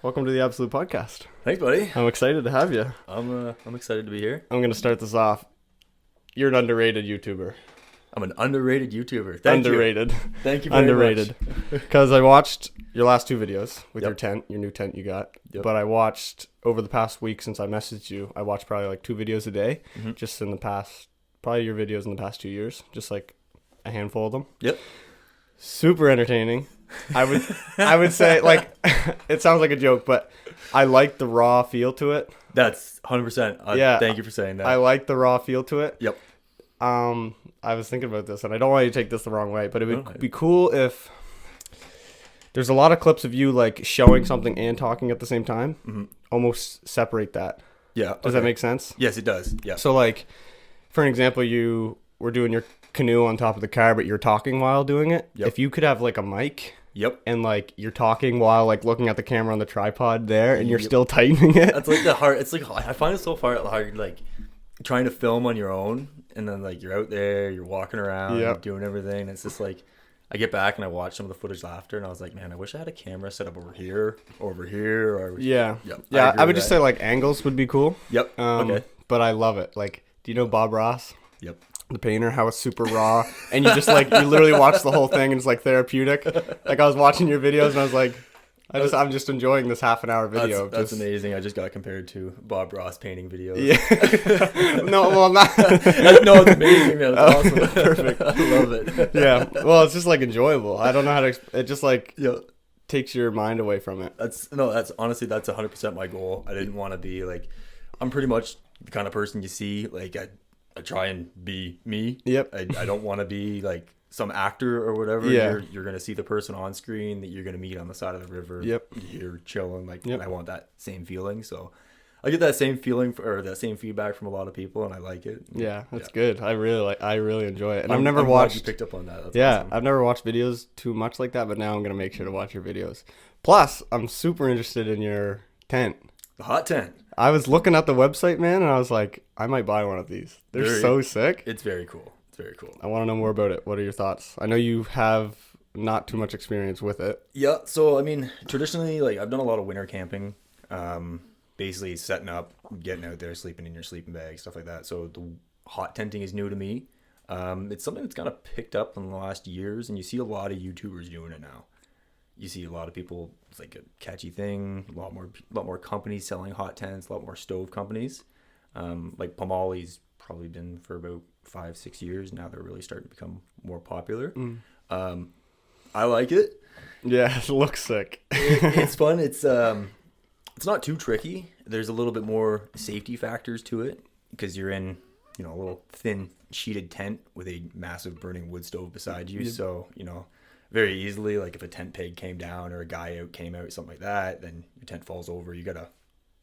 Welcome to the Absolute Podcast. Thanks, buddy. I'm excited to have you. I'm excited to be here. I'm going to start this off. You're an underrated YouTuber. I'm an underrated YouTuber. Thank underrated. you. Thank you very underrated. Because I watched your last two videos with your tent, your new tent you got. Yep. But I watched, over the past week since I messaged you, I watched probably like 2 videos a day. Just in the past, probably your videos in the past 2 years. Just like a handful of them. Yep. Super entertaining. I would say, like, it sounds like a joke, but I like the raw feel to it. That's 100%. Yeah. Thank you for saying that. I like the raw feel to it. Yep. I was thinking about this, and I don't want you to take this the wrong way, but it would be cool if there's a lot of clips of you like showing something and talking at the same time. Almost separate that. Yeah. Does that make sense? Yes, it does. Yeah. So, like, for an example, you were doing your canoe on top of the car, but you're talking while doing it. Yep. If you could have like a mic. Yep. And like you're talking while like looking at the camera on the tripod there, and you're still tightening it. That's like the hard. It's like I find it so hard, like trying to film on your own, and then like you're out there, you're walking around, you're doing everything. It's just like I get back and I watch some of the footage after, and I was like, man, I wish I had a camera set up over here, or Yeah. Yep. Yeah. I would just say like angles would be cool. Yep. Okay. But I love it. Like, do you know Bob Ross? Yep. The painter, how it's super raw, and you just like you literally watch the whole thing and it's like therapeutic. Like I was watching your videos and I was like, I'm just enjoying this half an hour video. That's amazing. I just got compared to Bob Ross painting videos. Yeah. No, well, not. No, it's amazing, man. It's awesome. Perfect. I love it. Yeah. Well, it's just like enjoyable. I don't know how to. It just like takes your mind away from it. That's honestly that's 100% my goal. I didn't want to be like, I'm pretty much the kind of person you see. Like I try and be me. Yep. I don't want to be like some actor or whatever. Yeah. You're gonna see the person on screen that you're gonna meet on the side of the river. Yep. You're chilling. Like and I want that same feeling. So I get that same feeling or that same feedback from a lot of people, and I like it. Yeah, that's good. I really enjoy it. And I've never watched. Glad you picked up on that. That's awesome. I've never watched videos too much like that, but now I'm gonna make sure to watch your videos. Plus, I'm super interested in your tent. The hot tent. I was looking at the website, man, and I was like, I might buy one of these. They're so sick. It's very cool. It's very cool. I want to know more about it. What are your thoughts? I know you have not too much experience with it. Yeah. So, I mean, traditionally, like, I've done a lot of winter camping. Basically setting up, getting out there, sleeping in your sleeping bag, stuff like that. So the hot tenting is new to me. It's something that's kind of picked up in the last years, and you see a lot of YouTubers doing it now. You see a lot of people, it's like a catchy thing, a lot more companies selling hot tents, a lot more stove companies. Like Pomali's probably been for about 5-6 years. Now they're really starting to become more popular. I like it. Yeah, it looks sick. It's fun. It's not too tricky. There's a little bit more safety factors to it because you're in, a little thin sheeted tent with a massive burning wood stove beside you. So, very easily, like if a tent peg came down or a guy came out, something like that, then your tent falls over. You got a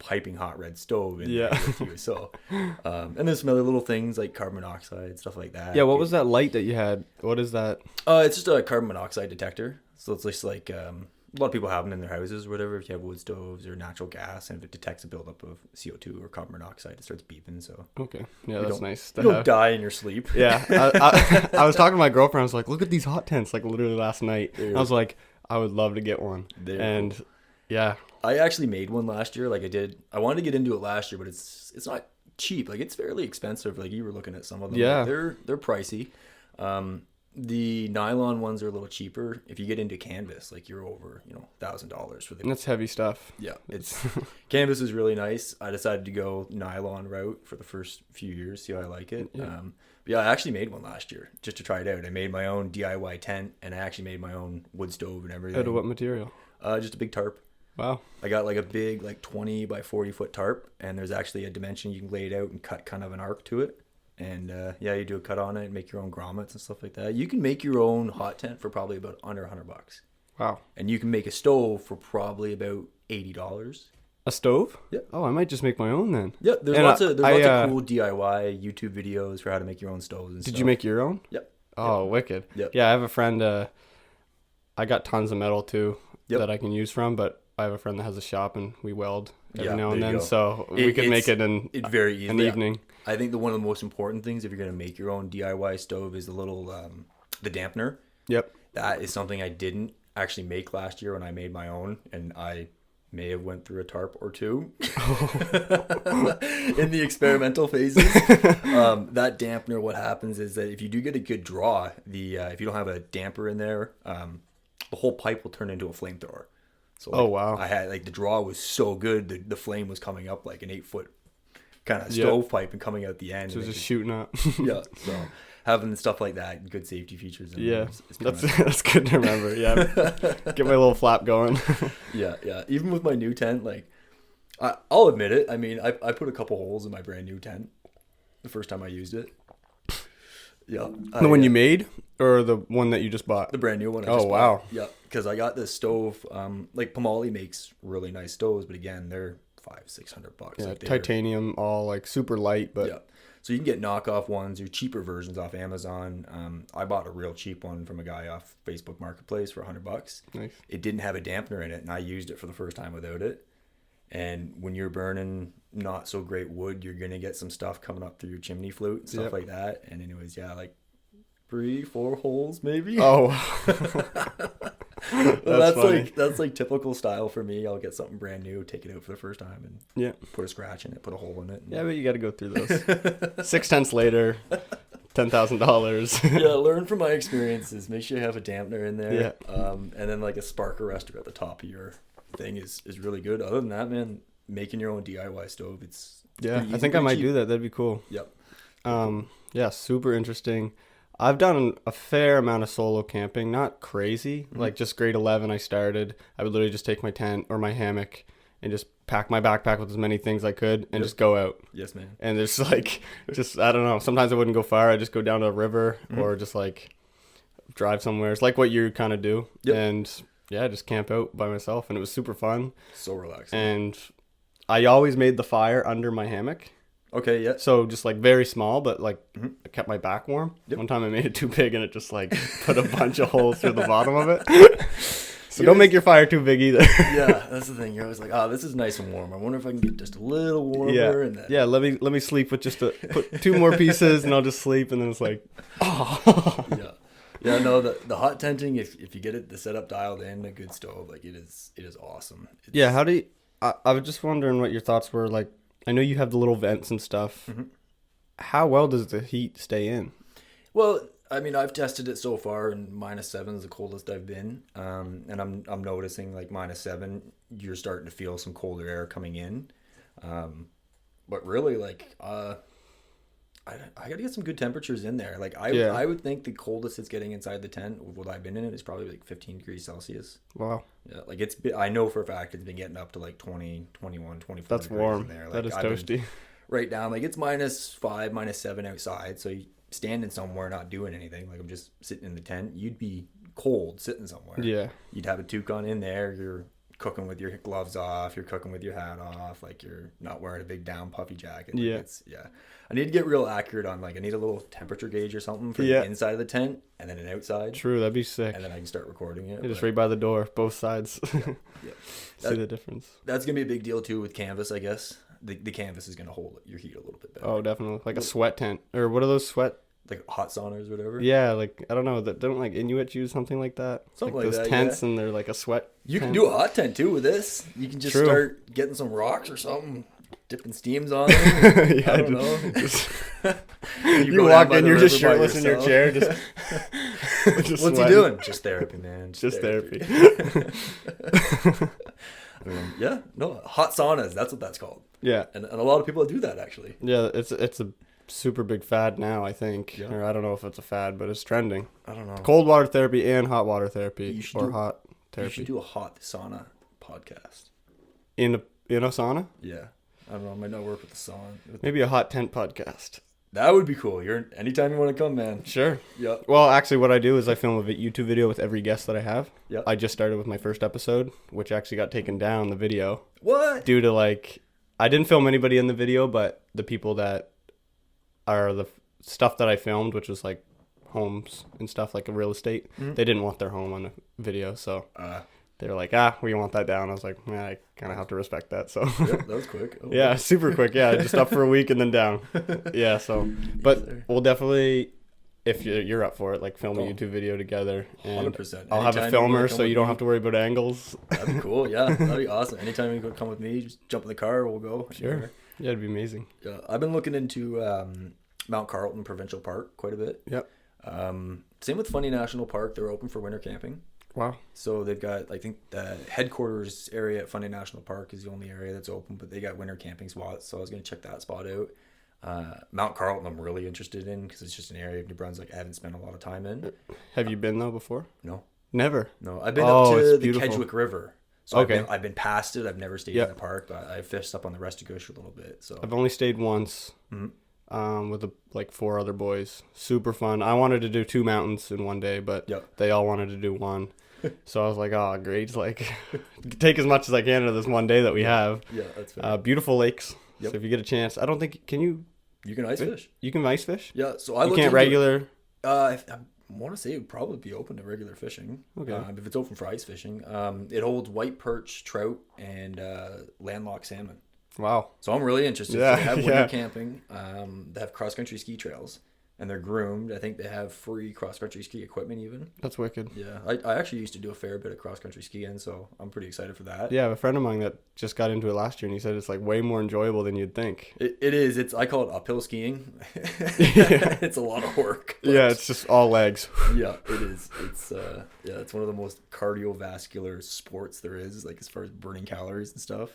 piping hot red stove in there with you. So, and there's some other little things like carbon monoxide, stuff like that. Yeah, what was that light that you had? What is that? It's just a carbon monoxide detector. So it's just like a lot of people have them in their houses or whatever. If you have wood stoves or natural gas, and if it detects a buildup of CO2 or carbon monoxide, it starts beeping. So okay, yeah, that's nice. You don't die in your sleep. Yeah, I was talking to my girlfriend. I was like, "Look at these hot tents!" Like literally last night. I was like, "I would love to get one." Yeah, I actually made one last year. Like I wanted to get into it last year, but it's not cheap. Like it's fairly expensive. Like you were looking at some of them. Yeah, like, they're pricey. The nylon ones are a little cheaper. If you get into canvas, like you're over, $1,000 for the. And that's heavy stuff. Yeah, it's canvas is really nice. I decided to go nylon route for the first few years, see how I like it. Yeah. But yeah, I actually made one last year just to try it out. I made my own DIY tent, and I actually made my own wood stove and everything. Out of what material? Just a big tarp. Wow. I got like a big 20 by 40 foot tarp, and there's actually a dimension you can lay it out and cut kind of an arc to it. And you do a cut on it, make your own grommets and stuff like that. You can make your own hot tent for probably about under $100. Wow. And you can make a stove for probably about $80. A stove? Yeah. Oh, I might just make my own then. Yeah, there's lots of cool DIY YouTube videos for how to make your own stoves and stuff. Did you make your own? Yep. Oh, wicked. Yep. Yeah, I have a friend, I got tons of metal too that I can use from, but I have a friend that has a shop and we weld every now and then, so we can make it in very easy. an evening. I think one of the most important things if you're going to make your own DIY stove is the little the dampener. Yep. That is something I didn't actually make last year when I made my own, and I may have went through a tarp or two in the experimental phases. That dampener, what happens is that if you do get a good draw, if you don't have a damper in there, the whole pipe will turn into a flamethrower. So like, oh wow! I had the draw was so good, the flame was coming up like an 8-foot kind of stovepipe and coming out the end. So just shooting up. Yeah. So having stuff like that, good safety features. That's good to remember. Yeah, get my little flap going. Yeah. Even with my new tent, like I'll admit it. I mean, I put a couple holes in my brand new tent the first time I used it. Yeah. The one you made, or the one that you just bought? The brand new one. Oh wow. Yeah, because I got this stove. Like Pomali makes really nice stoves, but again, they're $500-600. Yeah, like titanium, all like super light, but yeah. So you can get knockoff ones or cheaper versions off Amazon. I bought a real cheap one from a guy off Facebook Marketplace for $100. Nice. It didn't have a dampener in it, and I used it for the first time without it. And when you're burning not so great wood, you're gonna get some stuff coming up through your chimney flute and stuff like that. And anyways, yeah, like 3-4 holes maybe. Oh. that's like typical style for me. I'll get something brand new, take it out for the first time, and put a scratch in it, put a hole in it. Yeah, but you got to go through those. 6 tents later, $10,000. Yeah, learn from my experiences. Make sure you have a dampener in there. Yeah. And then like a spark arrestor at the top of your thing is really good. Other than that, man, making your own DIY stove, it's easy, I think I might do that. That'd be cool. Yep. Yeah, super interesting. I've done a fair amount of solo camping, not crazy. Like just grade 11 I started. I would literally just take my tent or my hammock and just pack my backpack with as many things I could and just go out. Yes, man. And there's like, I don't know. Sometimes I wouldn't go far. I just go down to a river or just like drive somewhere. It's like what you kind of do. Yep. And yeah, just camp out by myself. And it was super fun. So relaxing. And I always made the fire under my hammock. Okay, yeah. So just like very small, but like I kept my back warm. Yep. One time I made it too big and it just like put a bunch of holes through the bottom of it. So don't make your fire too big either. Yeah, that's the thing. You're always like, oh, this is nice and warm. I wonder if I can get just a little warmer. Yeah, and then... yeah. Let me sleep with just put 2 more pieces and I'll just sleep. And then it's like, oh. Yeah. No, the hot tenting, if you get it the setup dialed in, a good stove, like it is awesome. Yeah. How do you? I was just wondering what your thoughts were. Like, I know you have the little vents and stuff. How well does the heat stay in? Well, I mean, I've tested it so far, and -7 is the coldest I've been. And I'm noticing like -7, you're starting to feel some colder air coming in. But really, like, I gotta get some good temperatures in there. Like, I would think the coldest it's getting inside the tent, what I've been in it, is probably like 15 degrees Celsius. Wow. Yeah, like I know for a fact it's been getting up to like 20, 21, 24 That's degrees warm. in there. Like, that is toasty. Right now, like it's -5, -7 outside. So you standing somewhere not doing anything, like I'm just sitting in the tent, you'd be cold sitting somewhere. Yeah. You'd have a toque on in there. You're cooking with your gloves off. You're cooking with your hat off. Like you're not wearing a big down puffy jacket. Like I need to get real accurate on like I need a little temperature gauge or something for the inside of the tent and then an outside. True, that'd be sick. And then I can start recording it. Just right by the door, both sides. See the difference. That's gonna be a big deal too with canvas, I guess. The canvas is gonna hold your heat a little bit better. Oh, definitely. Like a sweat tent, or what are those sweat? Like hot saunas or whatever. Yeah, like I don't know. That don't like Inuits use something like that. Something like like those that, tents, and they're like a sweat. You can do a hot tent too with this. You can just start getting some rocks or something, dipping steams on them. I don't know. You walk in, you're just shirtless in your chair. Just what's he doing? Just therapy, man. Just therapy. I mean, yeah, no, hot saunas. That's what that's called. Yeah, and a lot of people do that actually. Yeah, it's a super big fad now, I think. Or I don't know if it's a fad, but it's trending. I don't know. Cold water therapy and hot water therapy, hot therapy. You should do a hot sauna podcast. In a sauna? Yeah. I don't know. I might not work with the sauna. Maybe a hot tent podcast. That would be cool. Anytime you want to come, man. Sure. Yeah. Well, actually, what I do is I film a YouTube video with every guest that I have. Yeah. I just started with my first episode, which actually got taken down, the video. What? Due to like, I didn't film anybody in the video, but the people that are the stuff that I filmed, which was like homes and stuff like a real estate, they didn't want their home on the video, so they were like, we want that down. I was like, I kind of have to respect that. So that was quick. Oh, yeah, super quick. Yeah, just up for a week and then down. Yeah, so but we'll definitely if you're up for it, like film a YouTube video together. And 100%. I'll have a filmer so you don't have to worry about angles. That'd be cool. Yeah, that'd be awesome. Anytime you come with me, just jump in the car, we'll go. Sure. Anywhere. Yeah, it'd be amazing. Yeah, I've been looking into Mount Carlton Provincial Park quite a bit. Yep. Same with Fundy National Park. They're open for winter camping. Wow. So they've got, I think the headquarters area at Fundy National Park is the only area that's open, but they got winter camping spots. So I was going to check that spot out. Mount Carlton I'm really interested in because it's just an area of New Brunswick I haven't spent a lot of time in. Have you been though before? No. Never? No. I've been up to the beautiful. Kedgwick River. So okay. I've been past it. I've never stayed in the park, but I fished up on the Restigouche a little bit. So I've only stayed once with like 4 other boys. Super fun. I wanted to do 2 mountains in one day, but they all wanted to do one. So I was like, oh, great. Like, take as much as I can out of this one day that we have. Yeah, that's fair. Beautiful lakes. Yep. So if you get a chance, I don't think, can you? You can ice fish. You can ice fish? Yeah. So I can't regular. I want to say it would probably be open to regular fishing. Okay. If it's open for ice fishing, it holds white perch, trout, and landlocked salmon. Wow. So I'm really interested. Yeah. So they have winter camping. They have cross country ski trails. And they're groomed. I think they have free cross-country ski equipment even. That's wicked. Yeah. I actually used to do a fair bit of cross-country skiing, so I'm pretty excited for that. Yeah, I have a friend of mine that just got into it last year, and he said it's like way more enjoyable than you'd think. It is. I call it uphill skiing. It's a lot of work. Yeah, it's just all legs. Yeah, it is. It's one of the most cardiovascular sports there is, like as far as burning calories and stuff.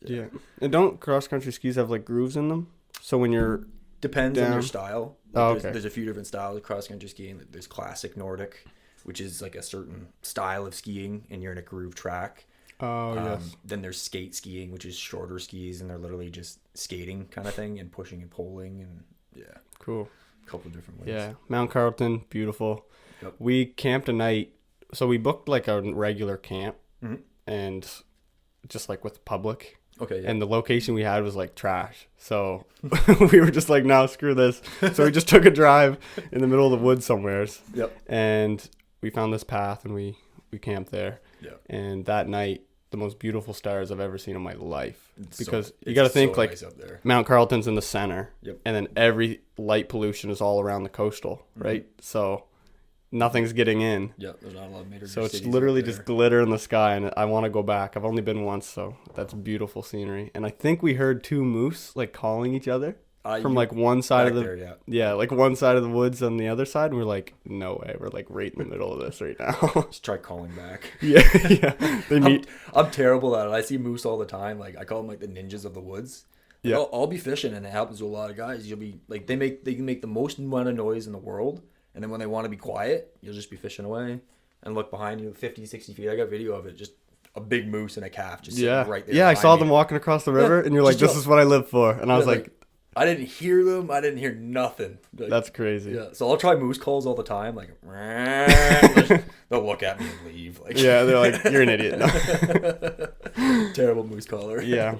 Yeah. And don't cross-country skis have like grooves in them? So when you're... Depends on your style. Okay. There's a few different styles of cross-country skiing. There's classic Nordic, which is like a certain style of skiing, and you're in a groove track. Oh, yes. Then there's skate skiing, which is shorter skis, and they're literally just skating kind of thing, and pushing and pulling, and Cool. A couple of different ways. Yeah, Mount Carlton, beautiful. Yep. We camped a night, so we booked like a regular camp, and just like with the public. Okay. Yeah. And the location we had was like trash. So we were just like, no, screw this. So we just took a drive in the middle of the woods somewheres. Yep. And we found this path and we camped there. Yep. And that night, the most beautiful stars I've ever seen in my life. Because you got to think like nice up there. Mount Carlton's in the center. Yep. And then every light pollution is all around the coastal, right? So nothing's getting in. Yeah, there's not a lot of major So it's cities literally up there. just glitter in the sky, and I want to go back. I've only been once, so that's beautiful scenery. And I think we heard 2 moose like calling each other from like one side of the there, like one side of the woods on the other side. And we're like, no way, we're like right in the middle of this right now. Just try calling back. Yeah. They meet. I'm terrible at it. I see moose all the time. Like I call them like the ninjas of the woods. Like, Yeah. I'll be fishing, and it happens to a lot of guys. You'll be like they can make the most amount of noise in the world. And then when they want to be quiet, you'll just be fishing away and look behind you 50, 60 feet. I got video of it, just a big moose and a calf just sitting right there. Yeah, I saw them walking across the river, and you're like, this is what I live for. And I was like, I didn't hear them. I didn't hear nothing. Like, that's crazy. Yeah, so I'll try moose calls all the time. Like, they'll look at me and leave. Like, yeah, they're like, you're an idiot. No. Terrible moose caller. Yeah.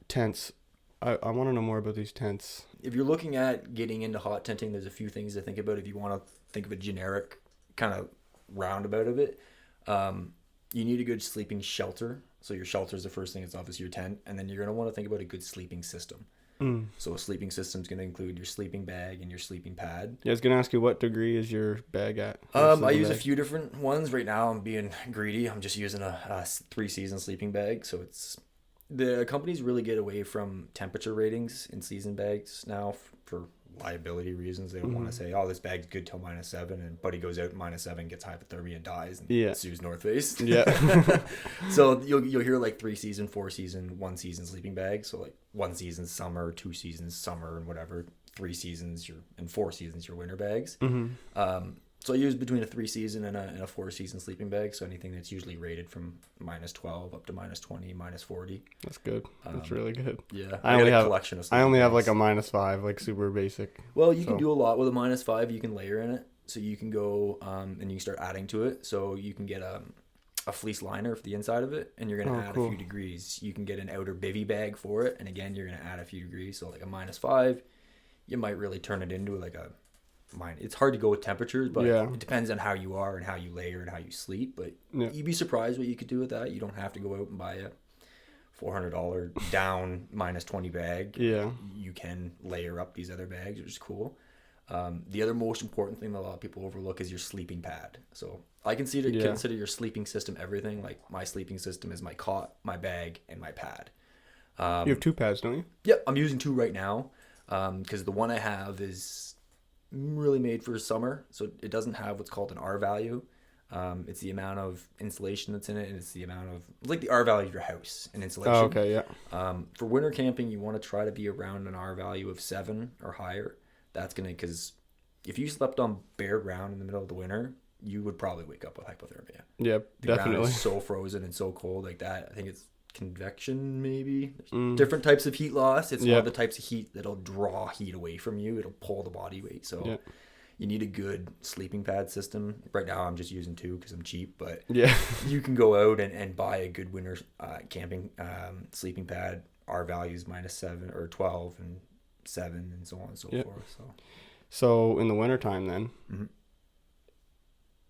Tents. I want to know more about these tents. If you're looking at getting into hot tenting, there's a few things to think about if you want to think of a generic kind of roundabout of it. You need a good sleeping shelter. So your shelter is the first thing. It's obviously your tent. And then you're going to want to think about a good sleeping system. So a sleeping system is going to include your sleeping bag and your sleeping pad. Yeah, I was going to ask you, what degree is your bag at? I use a few different ones. Right now I'm being greedy. I'm just using a 3-season sleeping bag. So the companies really get away from temperature ratings in season bags now for liability reasons. They don't want to say, oh, this bag's good till -7, and buddy goes out -7, gets hypothermia and dies, and sues North Face. Yeah. So you'll hear like 3-season, 4-season, 1-season sleeping bags. So like 1 season summer, 2 seasons summer, and whatever. 3 seasons and 4 seasons your winter bags. So I use between a 3-season and a 4-season sleeping bag. So anything that's usually rated from -12 up to -20, -40. That's good. That's really good. Yeah, I only have a collection of. I only have like a -5, like super basic. Well, you can do a lot with a -5. You can layer in it, so you can go and you can start adding to it. So you can get a fleece liner for the inside of it, and you're gonna add a few degrees. You can get an outer bivy bag for it, and again, you're gonna add a few degrees. So like a -5, you might really turn it into like a. It's hard to go with temperatures, but it depends on how you are and how you layer and how you sleep. But you'd be surprised what you could do with that. You don't have to go out and buy a $400 down -20 bag. Yeah, you can layer up these other bags, which is cool. The other most important thing that a lot of people overlook is your sleeping pad. So I consider your sleeping system everything. Like my sleeping system is my cot, my bag, and my pad. You have 2 pads, don't you? Yep, I'm using 2 right now because the one I have is really made for summer. So it doesn't have what's called an R value. It's the amount of insulation that's in it, and it's the amount of like the R value of your house and insulation. Oh, okay, yeah. For winter camping, you want to try to be around an R value of 7 or higher. That's gonna, because if you slept on bare ground in the middle of the winter, you would probably wake up with hypothermia. Yep, the definitely. Ground is so frozen and so cold like that. I think it's convection, maybe. There's different types of heat loss. It's one of the types of heat that'll draw heat away from you. It'll pull the body weight. So you need a good sleeping pad system. Right now I'm just using 2 because I'm cheap, but you can go out and buy a good winter camping sleeping pad. R values -7 or 12 and 7 and so on and so forth. So in the wintertime then,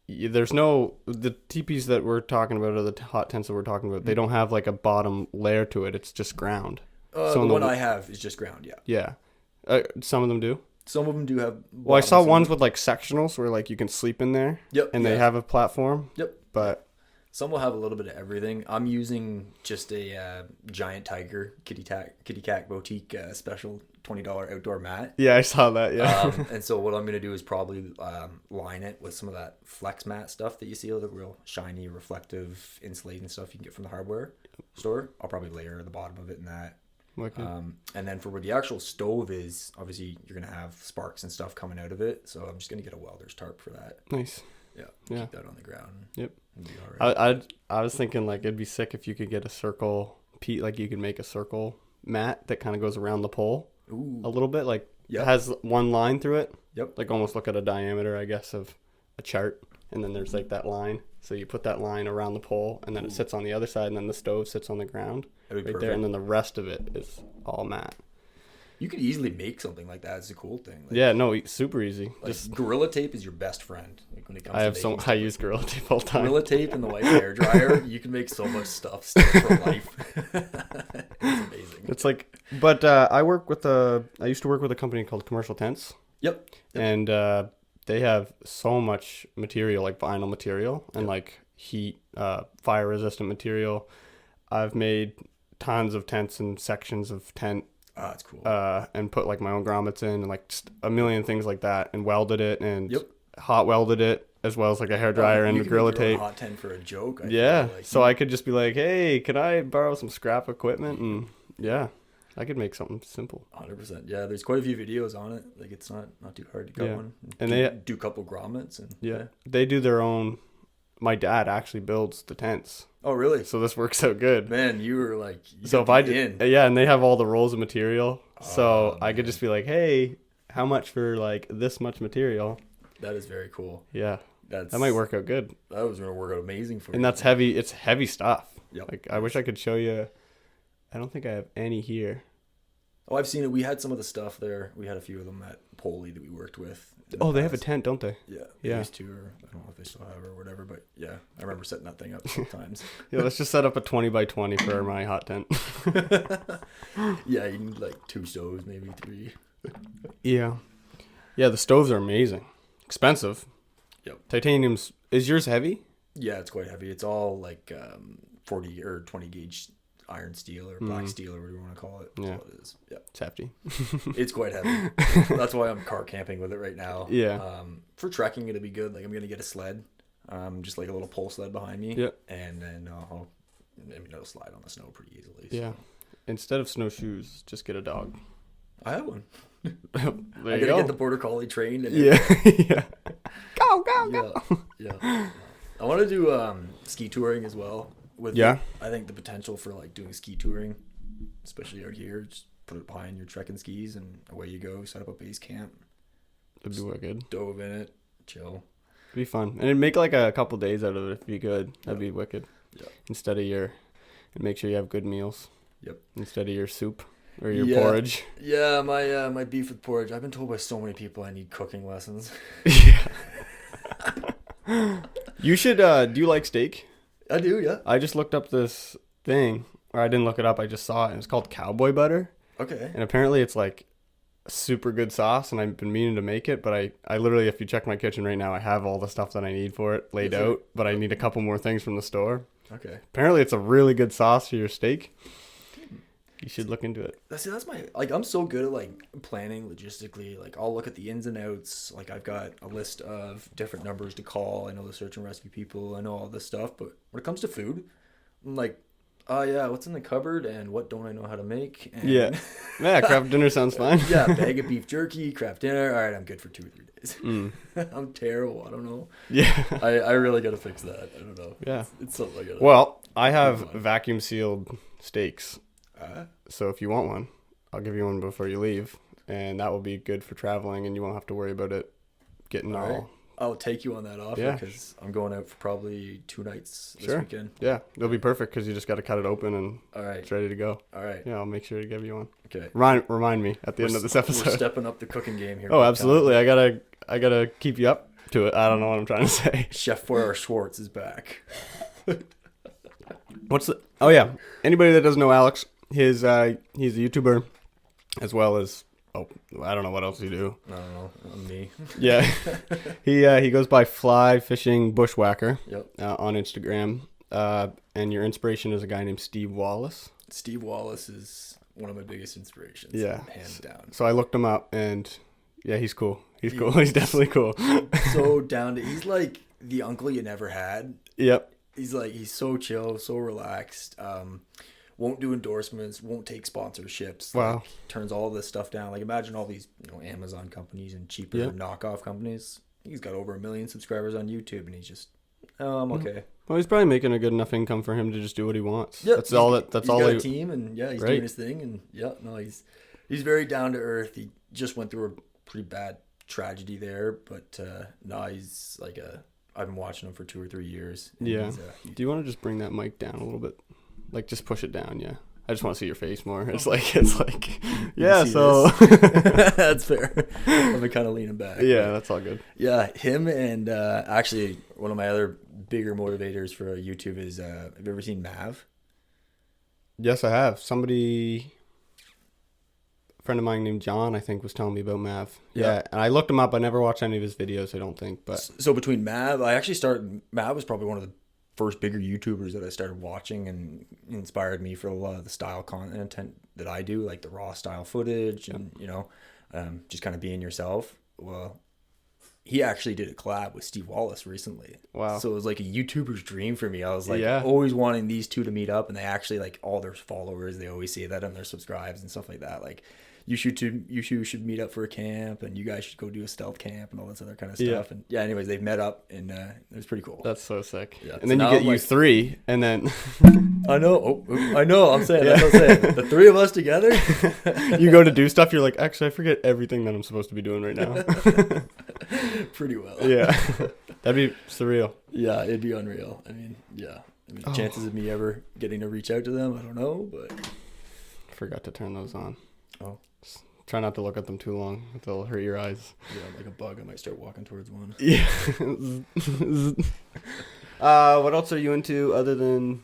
there's no, the teepees that we're talking about, or the hot tents that we're talking about, they don't have like a bottom layer to it. It's just ground. So the one I have is just ground, Yeah. Some of them do? Some of them do have bottoms. Well, I saw ones with like sectionals where like you can sleep in there. Yep. And they have a platform. Yep. But some will have a little bit of everything. I'm using just a Giant Tiger Kitty Cat Boutique special $20 outdoor mat. Yeah, I saw that. Yeah. And so what I'm gonna do is probably line it with some of that flex mat stuff that you see, the real shiny, reflective, insulating stuff you can get from the hardware store. I'll probably layer the bottom of it in that. And then for where the actual stove is, obviously you're gonna have sparks and stuff coming out of it. So I'm just gonna get a welder's tarp for that. Nice. Yeah. Keep that on the ground. Yep. Be all right. I was thinking like it'd be sick if you could get a circle, like you could make a circle mat that kind of goes around the pole. Ooh. A little bit, like has one line through it. Yep. Like almost look at a diameter, I guess, of a chart, and then there's like that line. So you put that line around the pole, and then it sits on the other side, and then the stove sits on the ground right there, and then the rest of it is all mat. You could easily make something like that. It's a cool thing. Like, yeah, no, super easy. Like just Gorilla Tape is your best friend. Like when it comes I use Gorilla Tape all the time. Gorilla Tape and the white hair dryer. You can make so much stuff still for life. It's amazing. It's like, but I used to work with a company called Commercial Tents. Yep. And they have so much material, like vinyl material and like heat, fire resistant material. I've made tons of tents and sections of tent. Oh, that's cool. And put like my own grommets in and like just a million things like that, and welded it and hot welded it, as well as like a hairdryer and Gorilla Tape. Hot tent for a joke. So I could just be like, hey, could I borrow some scrap equipment? And I could make something simple. 100%. Yeah, there's quite a few videos on it. Like it's not too hard to cut one. And they do a couple grommets and they do their own. My dad actually builds the tents. Oh, really? So this works out good. Man, you were like, so if I did, and they have all the rolls of material. So I could just be like, hey, how much for like this much material? That is very cool. Yeah. That might work out good. That was going to work out amazing for you. And that's heavy. It's heavy stuff. Yep. Like I wish I could show you. I don't think I have any here. Oh, I've seen it. We had some of the stuff there. We had a few of them at Poli that we worked with. Oh, they have a tent, don't they? Yeah. They used to, or I don't know if they still have or whatever, but yeah, I remember setting that thing up sometimes. Yeah, let's just set up a 20 by 20 for my hot tent. Yeah, you need like 2 stoves, maybe 3. Yeah, the stoves are amazing. Expensive. Yep. Titanium's, is yours heavy? Yeah, it's quite heavy. It's all like 40 or 20 gauge iron steel or black steel or whatever you want to call it. That's what it is. Yeah. It's hefty. It's quite heavy. That's why I'm car camping with it right now. Yeah. For trekking, it'll be good. Like I'm going to get a sled, just like a little pole sled behind me. Yeah. And then it'll slide on the snow pretty easily. Yeah. So. Instead of snowshoes, just get a dog. I have one. I gotta get the border collie trained. And yeah. Go. Yeah. I want to do ski touring as well. I think the potential for like doing ski touring, especially out here, just put it behind your trekking skis and away you go. Set up a base camp. It'd be wicked. Dove in it, chill. It'd be fun, and it'd make like a couple days out of it if you could. That'd be wicked. Yeah. Instead of and make sure you have good meals. Yep. Instead of your soup or your porridge. Yeah, my beef with porridge. I've been told by so many people I need cooking lessons. Yeah. You should. Do you like steak? I do, yeah. I just looked up this thing, or I didn't look it up. I just saw it. And it's called cowboy butter. Okay. And apparently it's like super good sauce, and I've been meaning to make it, but I literally, if you check my kitchen right now, I have all the stuff that I need for it laid out, but I need a couple more things from the store. Okay. Apparently it's a really good sauce for your steak. You should look into it. See, that's my, like, I'm so good at, like, planning logistically. Like, I'll look at the ins and outs. Like, I've got a list of different numbers to call. I know the search and rescue people. I know all this stuff. But when it comes to food, I'm like, oh, yeah, what's in the cupboard and what don't I know how to make? And Yeah, craft dinner sounds fine. Yeah, bag of beef jerky, craft dinner. All right, I'm good for 2 or 3 days. I'm terrible. I don't know. Yeah. I really got to fix that. I don't know. Yeah. It's something I got to. Well, I have vacuum sealed steaks. So if you want one, I'll give you one before you leave, and that will be good for traveling, and you won't have to worry about it getting all. Right. I'll take you on that offer because I'm going out for probably 2 nights this weekend. Yeah, it'll be perfect because you just got to cut it open and it's ready to go. All right. Yeah, I'll make sure to give you one. Okay. Remind me at the end of this episode. We're stepping up the cooking game here. Oh, absolutely. I gotta keep you up to it. I don't know what I'm trying to say. Chef Foyer Schwartz is back. Oh yeah. Anybody that doesn't know Alex, he's a YouTuber, as well as I don't know what else you do. I don't know. Me. Yeah. He goes by FlyFishingBushWacker. Yep. On Instagram. And your inspiration is a guy named Steve Wallace. Steve Wallace is one of my biggest inspirations. Yeah. Hands down. So I looked him up, and yeah, he's cool. He's cool. He's definitely cool. So down to, he's like the uncle you never had. Yep. He's so chill, so relaxed. Won't do endorsements, won't take sponsorships. Wow. Like, turns all this stuff down. Like, imagine all these, Amazon companies and cheaper knockoff companies. He's got over 1 million subscribers on YouTube, and he's just, I'm okay. Well, he's probably making a good enough income for him to just do what he wants. Yep. That's all. He's got a team, and he's doing his thing, and he's very down to earth. He just went through a pretty bad tragedy there, but he's like I've been watching him for 2 or 3 years. Yeah. Do you want to just bring that mic down a little bit? Like, just push it down, yeah. I just want to see your face more. It's like, yeah, so. That's fair. I've been kind of leaning back. Yeah, that's all good. Yeah, him and actually one of my other bigger motivators for YouTube is, have you ever seen Mav? Yes, I have. A friend of mine named John, I think, was telling me about Mav. Yeah, and I looked him up. I never watched any of his videos, I don't think. But so between Mav, Mav was probably one of the first bigger YouTubers that I started watching, and inspired me for a lot of the style content that I do, like the raw style footage and just kind of being yourself. Well, he actually did a collab with Steve Wallace recently. Wow. So it was like a YouTuber's dream for me. I was like always wanting these two to meet up, and they actually, like, all their followers, they always say that on their subscribes and stuff like that. Like, you two should meet up for a camp, and you guys should go do a stealth camp and all this other kind of stuff. And anyways, they've met up, and it was pretty cool. That's so sick. Yeah. And so then you get you 3, and then I know. I know. I'm saying that's what I'm saying. The 3 of us together. You go to do stuff. You're like, actually, I forget everything that I'm supposed to be doing right now. Pretty well. Yeah, that'd be surreal. Yeah, it'd be unreal. I mean, chances of me ever getting to reach out to them, I don't know, but forgot to turn those on. Oh. Try not to look at them too long. They'll hurt your eyes. Yeah, like a bug. I might start walking towards one. Yeah. What else are you into other than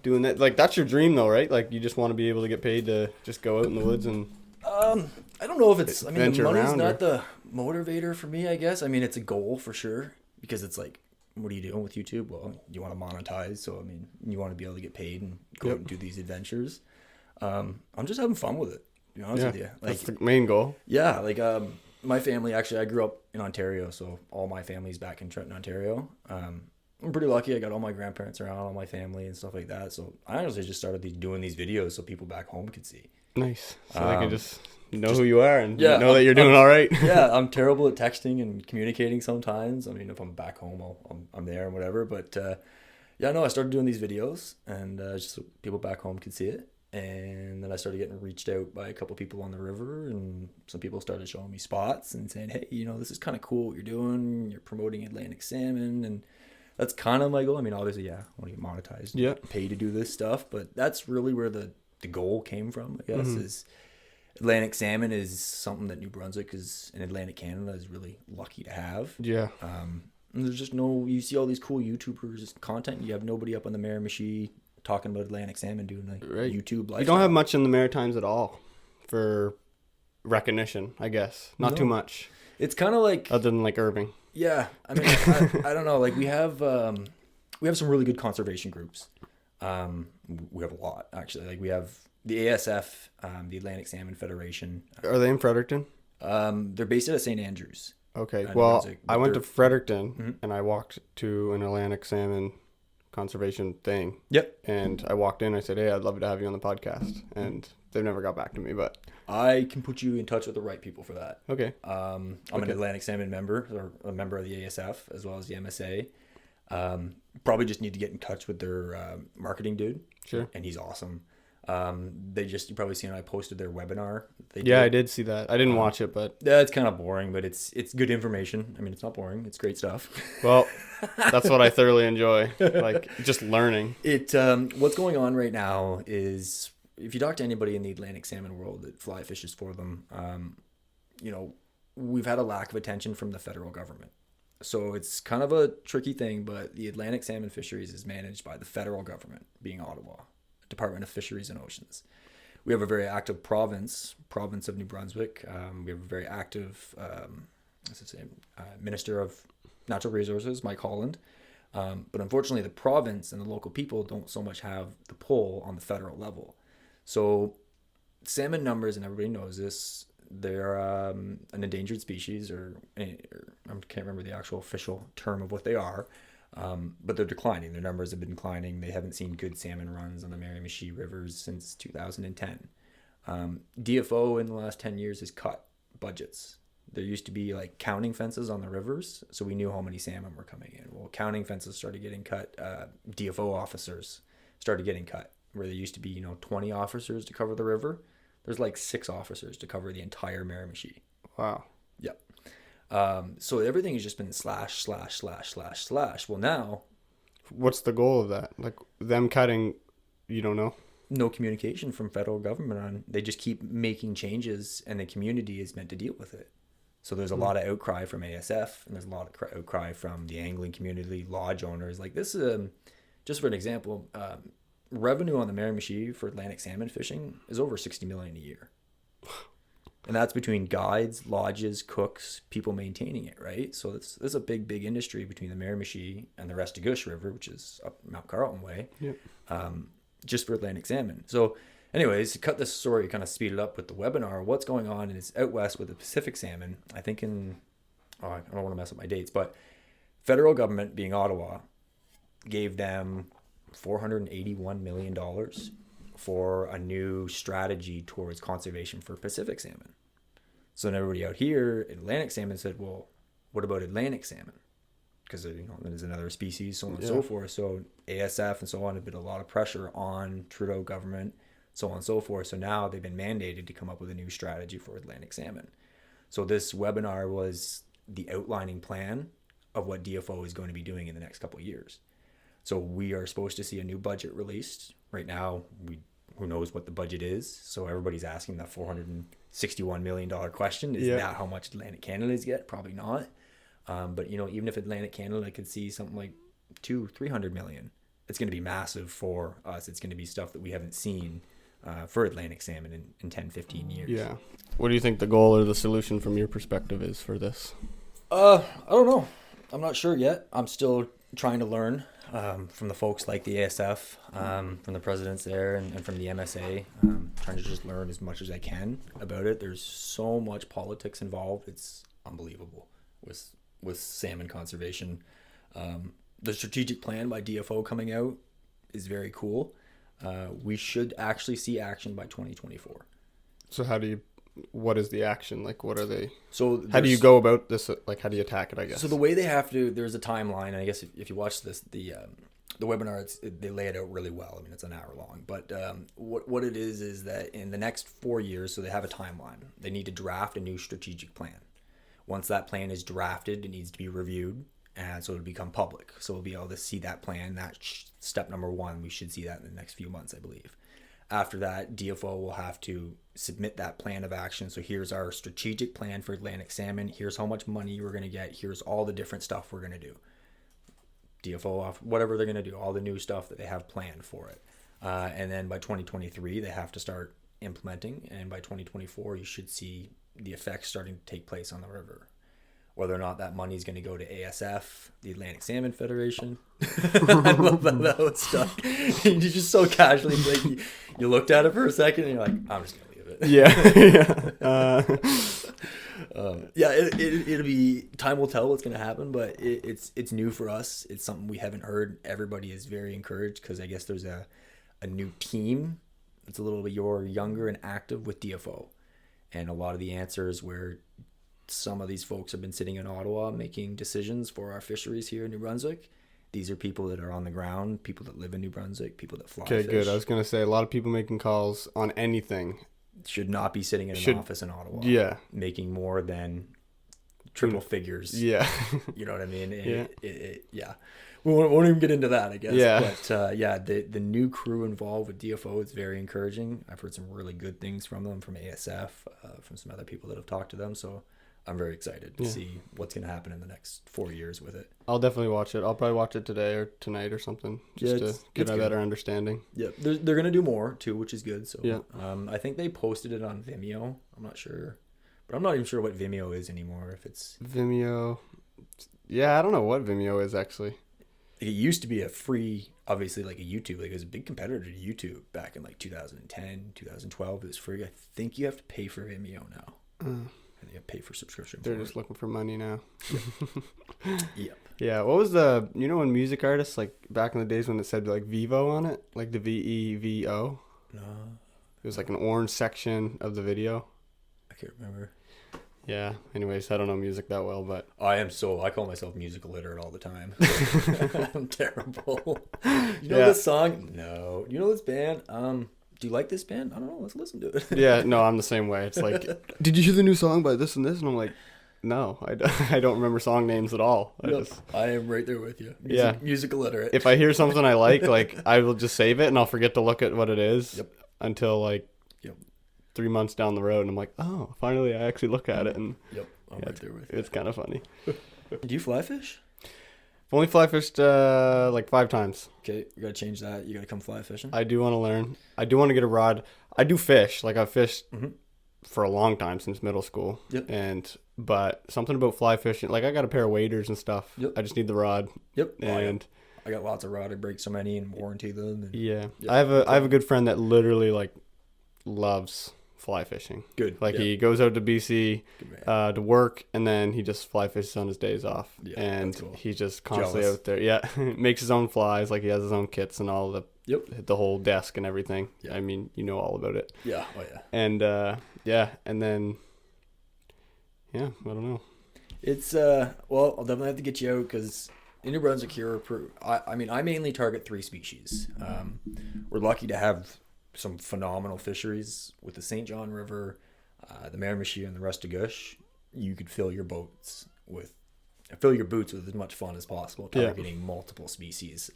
doing that? Like, that's your dream, though, right? Like, you just want to be able to get paid to just go out in the woods and... I don't know if it's... I mean, the money's not or... the motivator for me, I guess. I mean, it's a goal for sure. Because it's like, what are you doing with YouTube? Well, you want to monetize. So, I mean, you want to be able to get paid and go out and do these adventures. I'm just having fun with it. To be honest with you, like, that's the main goal. Yeah, like my family, actually, I grew up in Ontario, so all my family's back in Trenton, Ontario. I'm pretty lucky. I got all my grandparents around, all my family and stuff like that. So I honestly just started doing these videos so people back home could see. Nice. So they can just know who you are and know that you're doing all right. Yeah, I'm terrible at texting and communicating sometimes. I mean, if I'm back home, I'm there and whatever. But I started doing these videos, and just so people back home could see it. And then I started getting reached out by a couple people on the river, and some people started showing me spots and saying, hey, this is kind of cool what you're doing. You're promoting Atlantic Salmon, and that's kind of my goal. I mean, obviously, I want to get monetized, pay to do this stuff, but that's really where the goal came from, I guess, is Atlantic Salmon is something that New Brunswick is, and Atlantic Canada is really lucky to have. Yeah. And there's just you see all these cool YouTubers content, you have nobody up on the Miramichi talking about Atlantic Salmon doing like YouTube lifestyle. You don't have much in the Maritimes at all for recognition, I guess. Not too much. It's kind of like other than like Irving. Yeah, I mean, I don't know. Like we have some really good conservation groups. We have a lot actually. Like we have the ASF, the Atlantic Salmon Federation. Are they in Fredericton? They're based out of St. Andrews. Okay. Well, I went to Fredericton and I walked to an Atlantic Salmon conservation thing. Yep. And I walked in. I said, "Hey, I'd love to have you on the podcast." And they've never got back to me, but I can put you in touch with the right people for that. Okay. I'm an Atlantic Salmon member, or a member of the ASF as well as the MSA. Probably just need to get in touch with their marketing dude. Sure. And he's awesome. You probably seen I posted their webinar. I did see that. I didn't watch it, but yeah, it's kind of boring, but it's good information. I mean, it's not boring. It's great stuff. Well, that's what I thoroughly enjoy. Like just learning. What's going on right now is if you talk to anybody in the Atlantic salmon world that fly fishes for them, we've had a lack of attention from the federal government. So it's kind of a tricky thing, but the Atlantic salmon fisheries is managed by the federal government, being Ottawa, Department of Fisheries and Oceans. We have a very active province of New Brunswick. We have a very active, Minister of Natural Resources, Mike Holland. But unfortunately, the province and the local people don't so much have the pull on the federal level. So salmon numbers, and everybody knows this, they're an endangered species, or I can't remember the actual official term of what they are, but they're declining. Their numbers have been declining. They haven't seen good salmon runs on the Miramichi rivers since 2010. DFO in the last 10 years has cut budgets. There used to be like counting fences on the rivers, so we knew how many salmon were coming in. Well, counting fences started getting cut. DFO officers started getting cut, where there used to be 20 officers to cover the river. There's like 6 officers to cover the entire Miramichi. Wow. Yep. So everything has just been slash. Well, now, what's the goal of that? Like them cutting, you don't know? No communication from federal government on. They just keep making changes, and the community is meant to deal with it. So there's a lot of outcry from ASF, and there's a lot of outcry from the angling community, lodge owners. Like this, just for an example, revenue on the Miramichi for Atlantic salmon fishing is over $60 million a year. And that's between guides, lodges, cooks, people maintaining it, right? So there's a big industry between the Miramichi and the Restigouche River, which is up Mount Carlton way, just for Atlantic salmon. So anyways, to cut this story, kind of speed it up with the webinar, what's going on is out west with the Pacific salmon, I think I don't want to mess up my dates, but federal government, being Ottawa, gave them $481 million for a new strategy towards conservation for Pacific salmon. So then everybody out here, Atlantic salmon, said, well, what about Atlantic salmon? Because there's another species, so on and so forth. So ASF and so on have been a lot of pressure on Trudeau government, so on and so forth. So now they've been mandated to come up with a new strategy for Atlantic salmon. So this webinar was the outlining plan of what DFO is going to be doing in the next couple of years. So we are supposed to see a new budget released. Right now, who knows what the budget is. So everybody's asking that $461 million question. Is that how much Atlantic Canada's get? Probably not. But even if Atlantic Canada could see something like $200-300 million, it's going to be massive for us. It's going to be stuff that we haven't seen for Atlantic salmon in 10-15 years. Yeah. What do you think the goal or the solution from your perspective is for this? I don't know. I'm not sure yet. I'm still trying to learn from the folks like the ASF, from the presidents there, and from the MSA. Trying to just learn as much as I can about it. There's so much politics involved. It's unbelievable with salmon conservation. The strategic plan by DFO coming out is very cool. We should actually see action by 2024. So what is the action? Like, what are they? So how do you go about this? Like, how do you attack it, I guess? So the way they have to, there's a timeline. And I guess if you watch this, the webinar, they lay it out really well. I mean, it's an hour long. But what it is that in the next 4 years, so they have a timeline. They need to draft a new strategic plan. Once that plan is drafted, it needs to be reviewed. And so it'll become public. So we'll be able to see that plan. That's step number 1. We should see that in the next few months, I believe. After that, DFO will have to submit that plan of action. So here's our strategic plan for Atlantic salmon. Here's how much money we're going to get. Here's all the different stuff we're going to do. DFO off, whatever they're going to do, all the new stuff that they have planned for it. And then by 2023, they have to start implementing, and by 2024 you should see the effects starting to take place on the river. Whether or not that money is going to go to ASF, the Atlantic Salmon Federation. I love that was stuck. You just so casually, like, you looked at it for a second and you're like, I'm just going to leave it. It'll be, time will tell what's going to happen, but it's new for us. It's something we haven't heard. Everybody is very encouraged because I guess there's a new team that's a little bit younger and active with DFO. And a lot of the answers where some of these folks have been sitting in Ottawa making decisions for our fisheries here in New Brunswick. These are people that are on the ground, people that live in New Brunswick, people that fly fish. Okay, good. I was going to say a lot of people making calls on anything. Should not be sitting in an office in Ottawa. Yeah. Making more than triple figures. Yeah. You know what I mean? Yeah. We won't even get into that, I guess. Yeah. But the new crew involved with DFO is very encouraging. I've heard some really good things from them, from ASF, from some other people that have talked to them. So I'm very excited to see what's going to happen in the next 4 years with it. I'll definitely watch it. I'll probably watch it today or tonight or something just to get a better understanding. Yeah, they're going to do more too, which is good. So yeah. I think they posted it on Vimeo. I'm not sure. But I'm not even sure what Vimeo is anymore. If it's Vimeo. Yeah, I don't know what Vimeo is actually. It used to be a free, obviously, like a YouTube. Like, it was a big competitor to YouTube back in like 2010, 2012. It was free. I think you have to pay for Vimeo now. I think you have to pay for subscription. They're just looking for money now. Yep. Yeah. What was when music artists, like back in the days when it said like Vivo on it, like the VEVO? No. It was like an orange section of the video. I can't remember. Yeah. Anyways, I don't know music that well, but I call myself music illiterate all the time. I'm terrible. You know this song? No. You know this band? Do you like this band? I don't know. Let's listen to it. Yeah. No, I'm the same way. It's like, did you hear the new song by this and this? And I'm like, no, I don't remember song names at all. I am right there with you. Music illiterate. If I hear something I like I will just save it and I'll forget to look at what it is until like 3 months down the road, and I'm like, oh, finally I actually look at it, and I'm right there with you. It's kind of funny. Do you fly fish? I've only fly fished like 5 times. Okay, you gotta change that. You gotta come fly fishing. I do want to learn. I do want to get a rod. I do fish. Like, I've fished for a long time, since middle school. Yep. But something about fly fishing, like I got a pair of waders and stuff. Yep. I just need the rod. Yep. And I got lots of rod. I break so many and warranty them. And, yeah. I have a good friend that literally like loves fly fishing. Good. Like he goes out to BC to work, and then he just fly fishes on his days off. Yeah, and cool. He's just constantly out there. Yeah. Makes his own flies. Like, he has his own kits and all the whole desk and everything. Yeah. I mean, you know all about it. Yeah. Oh yeah. And and then I don't know. It's well, I'll definitely have to get you out, because in New Brunswick here, I mainly target 3 species. We're lucky to have some phenomenal fisheries with the St. John River, the Miramichi, and the Restigouche. You could fill your boots with as much fun as possible, targeting multiple species.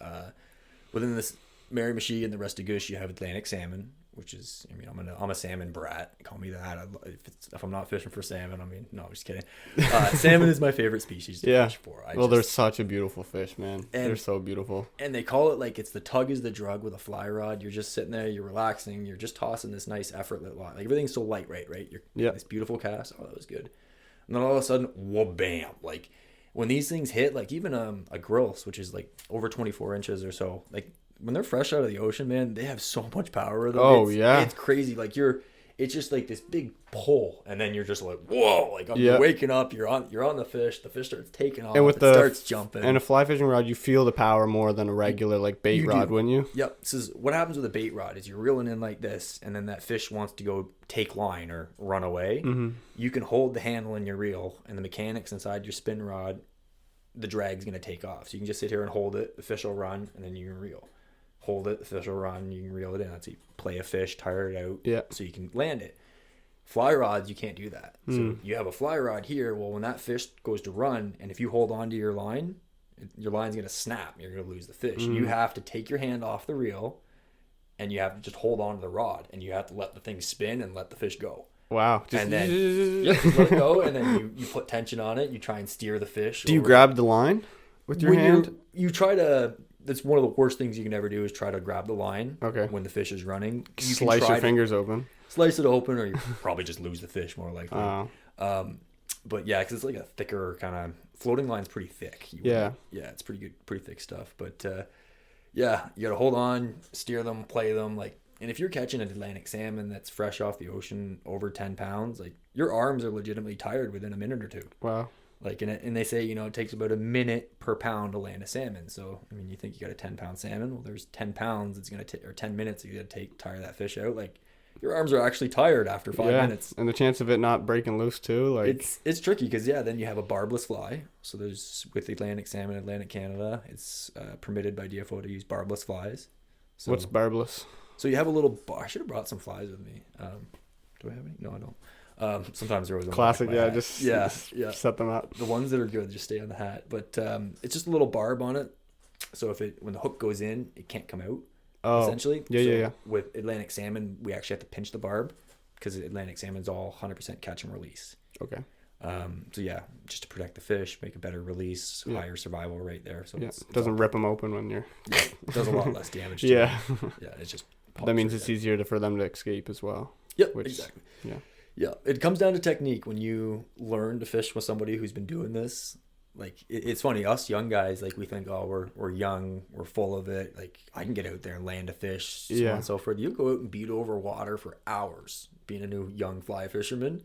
Within this Miramichi and the Restigouche, you have Atlantic salmon, which is, I mean, I'm a salmon brat. Call me that. If I'm not fishing for salmon, I mean, no, I'm just kidding. Salmon is my favorite species to fish for. They're such a beautiful fish, man. They're so beautiful. And they call it like it's the tug is the drug with a fly rod. You're just sitting there, you're relaxing, you're just tossing this nice effortless line. Like, everything's so light, right? You're this beautiful cast. Oh, that was good. And then all of a sudden, whoa, bam! Like, when these things hit, like even a grilse, which is like over 24 inches or so, like, when they're fresh out of the ocean, man, they have so much power with them. It's crazy. Like, it's just like this big pull, and then you're just like, whoa! Like, you're waking up, you're on the fish starts taking off, and it starts jumping. And a fly fishing rod, you feel the power more than a regular like bait rod, wouldn't you? Yep. So what happens with a bait rod is you're reeling in like this, and then that fish wants to go take line or run away. Mm-hmm. You can hold the handle in your reel, and the mechanics inside your spin rod, the drag's gonna take off. So you can just sit here and hold it. The fish will run, and then you can reel. Hold it, the fish will run, you can reel it in. That's how you play a fish, tire it out, so you can land it. Fly rods, you can't do that. So you have a fly rod here. Well, when that fish goes to run, and if you hold on to your line's going to snap. You're going to lose the fish. You have to take your hand off the reel, and you have to just hold on to the rod, and you have to let the thing spin and let the fish go. Wow. And then just let it go, and then you put tension on it. You try and steer the fish. Do you grab the line with your hand? You try to... that's one of the worst things you can ever do is try to grab the line when the fish is running. You slice your fingers open. Slice it open, or you probably just lose the fish more likely. But yeah, because it's like a thicker kind of floating line's pretty thick. Yeah, it's pretty good, pretty thick stuff. But yeah, you got to hold on, steer them, play them. Like, and if you're catching an Atlantic salmon that's fresh off the ocean over 10 pounds, like your arms are legitimately tired within a minute or two. Wow. Like, and they say, it takes about a minute per pound to land a salmon. So, I mean, you think you got a 10-pound salmon. Well, there's 10 pounds it's going to take, or 10 minutes it's going to tire that fish out. Like, your arms are actually tired after 5 minutes. And the chance of it not breaking loose, too. Like, it's tricky because, then you have a barbless fly. So, there's, with Atlantic salmon, Atlantic Canada, it's permitted by DFO to use barbless flies. So, what's barbless? So, you have a little bar. I should have brought some flies with me. Do I have any? No, I don't. Sometimes there was a classic, just set them up. The ones that are good just stay on the hat, but it's just a little barb on it, so when the hook goes in, it can't come out. Essentially, yeah. With Atlantic salmon, we actually have to pinch the barb because Atlantic salmon is all 100% catch and release. Okay. So yeah, just to protect the fish, make a better release, higher survival rate there. So it doesn't rip them open when you're. It does a lot less damage. It's just. That means it's easier for them to escape as well. Yep. Exactly. Yeah, it comes down to technique. When you learn to fish with somebody who's been doing this, like it's funny, us young guys, like we think, we're young, we're full of it. Like I can get out there and land a fish, so on and so forth. You go out and beat over water for hours, being a new young fly fisherman.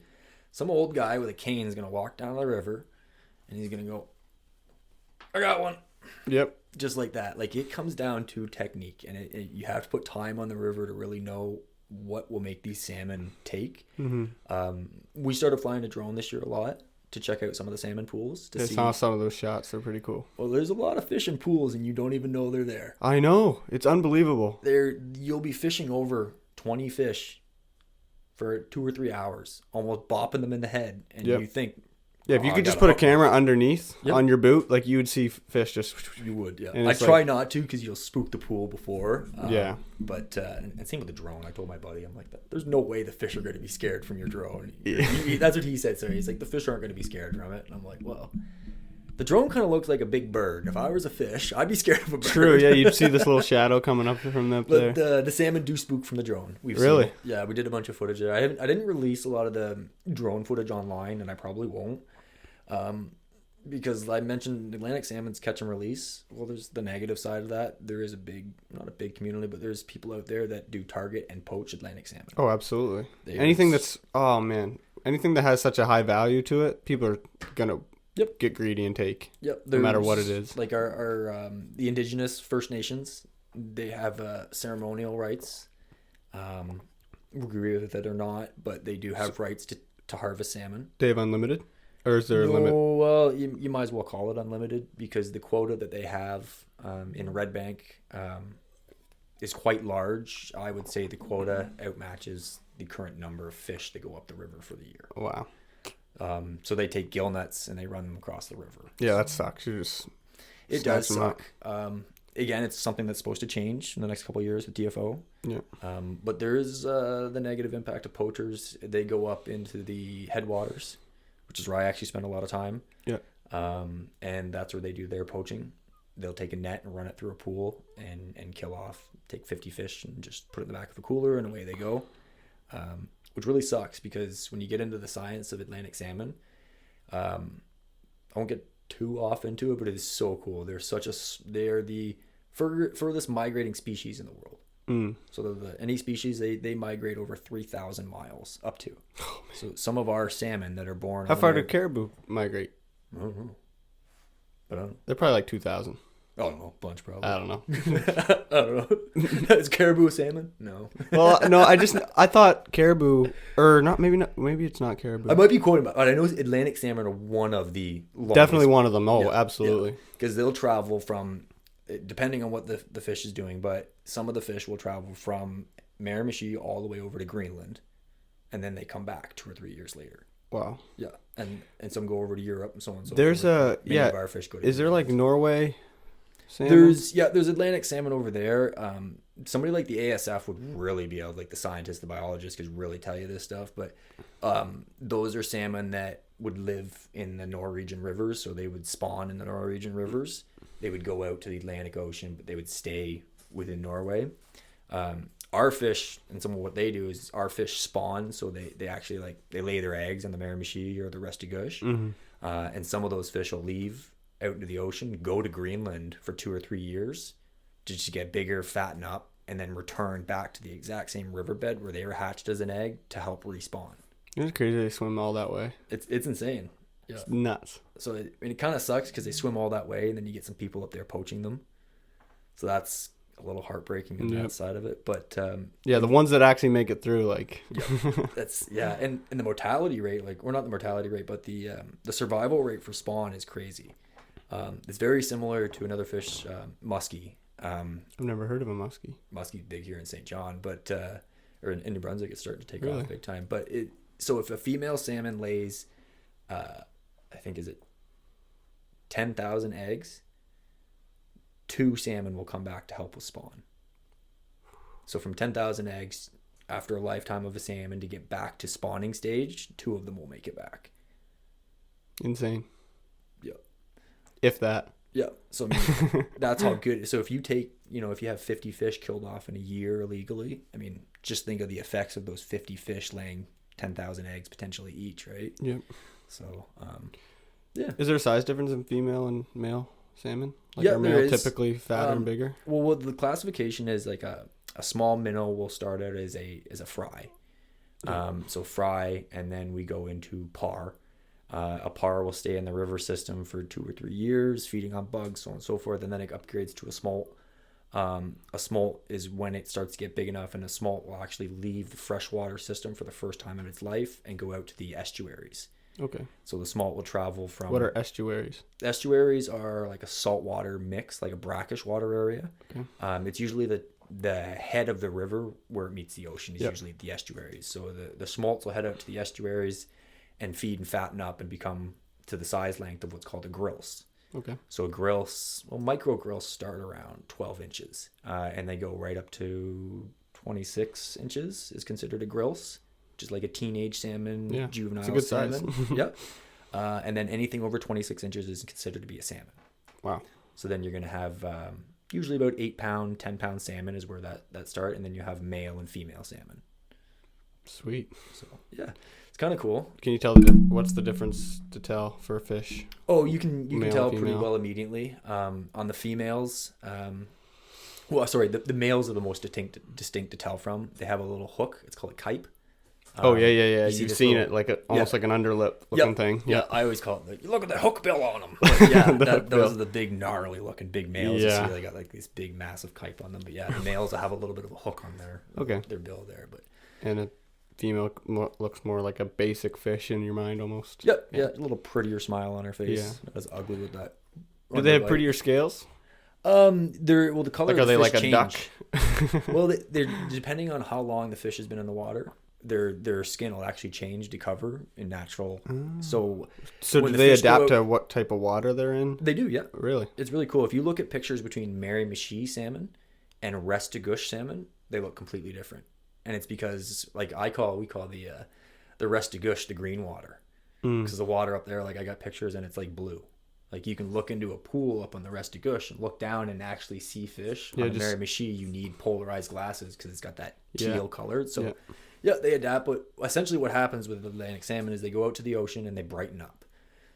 Some old guy with a cane is gonna walk down the river, and he's gonna go, "I got one." Yep. Just like that. Like it comes down to technique, and you have to put time on the river to really know what will make these salmon take. We started flying a drone this year a lot to check out some of the salmon pools. I saw some of those shots. They're pretty cool. Well, there's a lot of fish in pools and you don't even know they're there. I know. It's unbelievable. You'll be fishing over 20 fish for 2 or 3 hours, almost bopping them in the head. And you think... Yeah, if you could just put a camera underneath on your boot, like you would see fish just... You would, yeah. I try not to because you'll spook the pool before. But, and same with the drone. I told my buddy, I'm like, there's no way the fish are going to be scared from your drone. That's what he said. So he's like, the fish aren't going to be scared from it. And I'm like, well, the drone kind of looks like a big bird. If I was a fish, I'd be scared of a bird. True, yeah. You'd see this little shadow coming up from up there. But the salmon do spook from the drone. We've really? Seen it. Yeah, we did a bunch of footage there. I didn't release a lot of the drone footage online, and I probably won't. Because I mentioned Atlantic salmon's catch and release. Well, there's the negative side of that. There is not a big community, but there's people out there that do target and poach Atlantic salmon. Oh, absolutely. Anything that has such a high value to it, people are gonna get greedy and take. No matter what it is. Like our the indigenous First Nations, they have ceremonial rights. Agree with it or not, but they do have rights to harvest salmon. They have unlimited? Or is there a limit? Well, you might as well call it unlimited because the quota that they have in Red Bank is quite large. I would say the quota outmatches the current number of fish that go up the river for the year. Wow. So they take gill nets and they run them across the river. Yeah, that sucks. It does suck. Again, it's something that's supposed to change in the next couple of years with DFO. Yeah. But there is the negative impact of poachers. They go up into the headwaters, which is where I actually spend a lot of time. Yeah. And that's where they do their poaching. They'll take a net and run it through a pool and kill off, take 50 fish and just put it in the back of a cooler and away they go. Which really sucks because when you get into the science of Atlantic salmon, I won't get too off into it, but it is so cool. They're the furthest migrating species in the world. So any species, they migrate over 3,000 miles up to. So some of our salmon that are born. How far do caribou migrate? I don't know. But they're probably like 2,000. I don't know, bunch probably. I don't know. I don't know. Is caribou salmon? No. Well, no. I thought caribou, or not. Maybe it's not caribou. I might be quoting, but I know Atlantic salmon are one of the longest. Definitely one of them. Oh, absolutely. Because they'll travel from, depending on what the fish is doing, but some of the fish will travel from Miramichi all the way over to Greenland, and then they come back 2 or 3 years later. Wow. Yeah, and some go over to Europe and so on and so There's forth. Many of our fish go to Is there like Norway salmon? There's Atlantic salmon over there. Somebody like the ASF would really be able, like the scientist, the biologist, could really tell you this stuff. But those are salmon that would live in the Norwegian rivers, so they would spawn in the Norwegian rivers. they would go out to the Atlantic Ocean, but they would stay within Norway. Our fish, and some of what they do is our fish spawn, so they actually like they lay their eggs on the Miramichi or the Restigouche, and some of those fish will leave out into the ocean, go to Greenland for 2 or 3 years to just get bigger, fatten up, and then return back to the exact same riverbed where they were hatched as an egg to help respawn. It's crazy they swim all that way. It's insane. Yeah. It's nuts. So it kind of sucks because they swim all that way, and then you get some people up there poaching them. So that's a little heartbreaking on that side of it. But yeah, the ones that actually make it through, like that's and the mortality rate, like, or not the mortality rate, but the survival rate for spawn is crazy. It's very similar to another fish, muskie. I've never heard of a muskie. Muskie's big here in St. John, but or in New Brunswick, it's starting to take off big time. But so if a female salmon lays, I think is it 10,000 eggs, 2 salmon will come back to help with spawn. So from 10,000 eggs, after a lifetime of a salmon to get back to spawning stage, 2 of them will make it back. Insane. Yeah. If that. Yeah. So I mean, that's how good. So if you take, if you have 50 fish killed off in a year illegally, I mean, just think of the effects of those 50 fish laying 10,000 eggs potentially each, right? Yep. So, yeah. Is there a size difference in female and male salmon? Like, yeah, are male typically fatter and bigger? Well, the classification is like a small minnow will start out as a fry. So fry, and then we go into par. A par will stay in the river system for 2 or 3 years, feeding on bugs, so on and so forth, and then it upgrades to a smolt. A smolt is when it starts to get big enough, and a smolt will actually leave the freshwater system for the first time in its life and go out to the estuaries. Okay. So the smolt will travel from... What are estuaries? Estuaries are like a saltwater mix, like a brackish water area. Okay. It's usually the head of the river where it meets the ocean is usually the estuaries. So the smolts will head out to the estuaries and feed and fatten up and become to the size length of what's called a grilse. Okay. So micro grilse start around 12 inches, and they go right up to 26 inches is considered a grilse, which is like a teenage salmon, juvenile it's a good salmon. Size. Yep. And then anything over 26 inches is considered to be a salmon. Wow. So then you're going to have usually about 8-pound, 10-pound salmon is where that start, and then you have male and female salmon. Sweet. So yeah, it's kind of cool. Can you tell what's the difference to tell for a fish? Oh, you can tell pretty well immediately. On the females, the males are the most distinct to tell from. They have a little hook. It's called a kype. Yeah. You've seen it like almost like an underlip looking thing. Yeah, I always call it like, look at the hook bill on them. But yeah, those are the big gnarly looking big males. Yeah. You see they got like these big massive kype on them. But yeah, the males will have a little bit of a hook on their bill there. But and a female looks more like a basic fish in your mind almost. Yep. Yeah, a little prettier smile on her face. Yeah. Not as ugly with that. Do they have prettier scales? The color. Like, are they like a duck? Well, they're depending on how long the fish has been in the water. Their skin will actually change to cover in natural. So do they adapt to what type of water they're in? They do, yeah. Really? It's really cool. If you look at pictures between Miramichi salmon and Restigouche salmon, they look completely different. And it's because we call the Restigouche the green water. Because the water up there, like I got pictures and it's like blue. Like you can look into a pool up on the Restigouche and look down and actually see fish. On Miramichi, you need polarized glasses because it's got that teal color. So yeah, they adapt. But essentially what happens with Atlantic salmon is they go out to the ocean and they brighten up.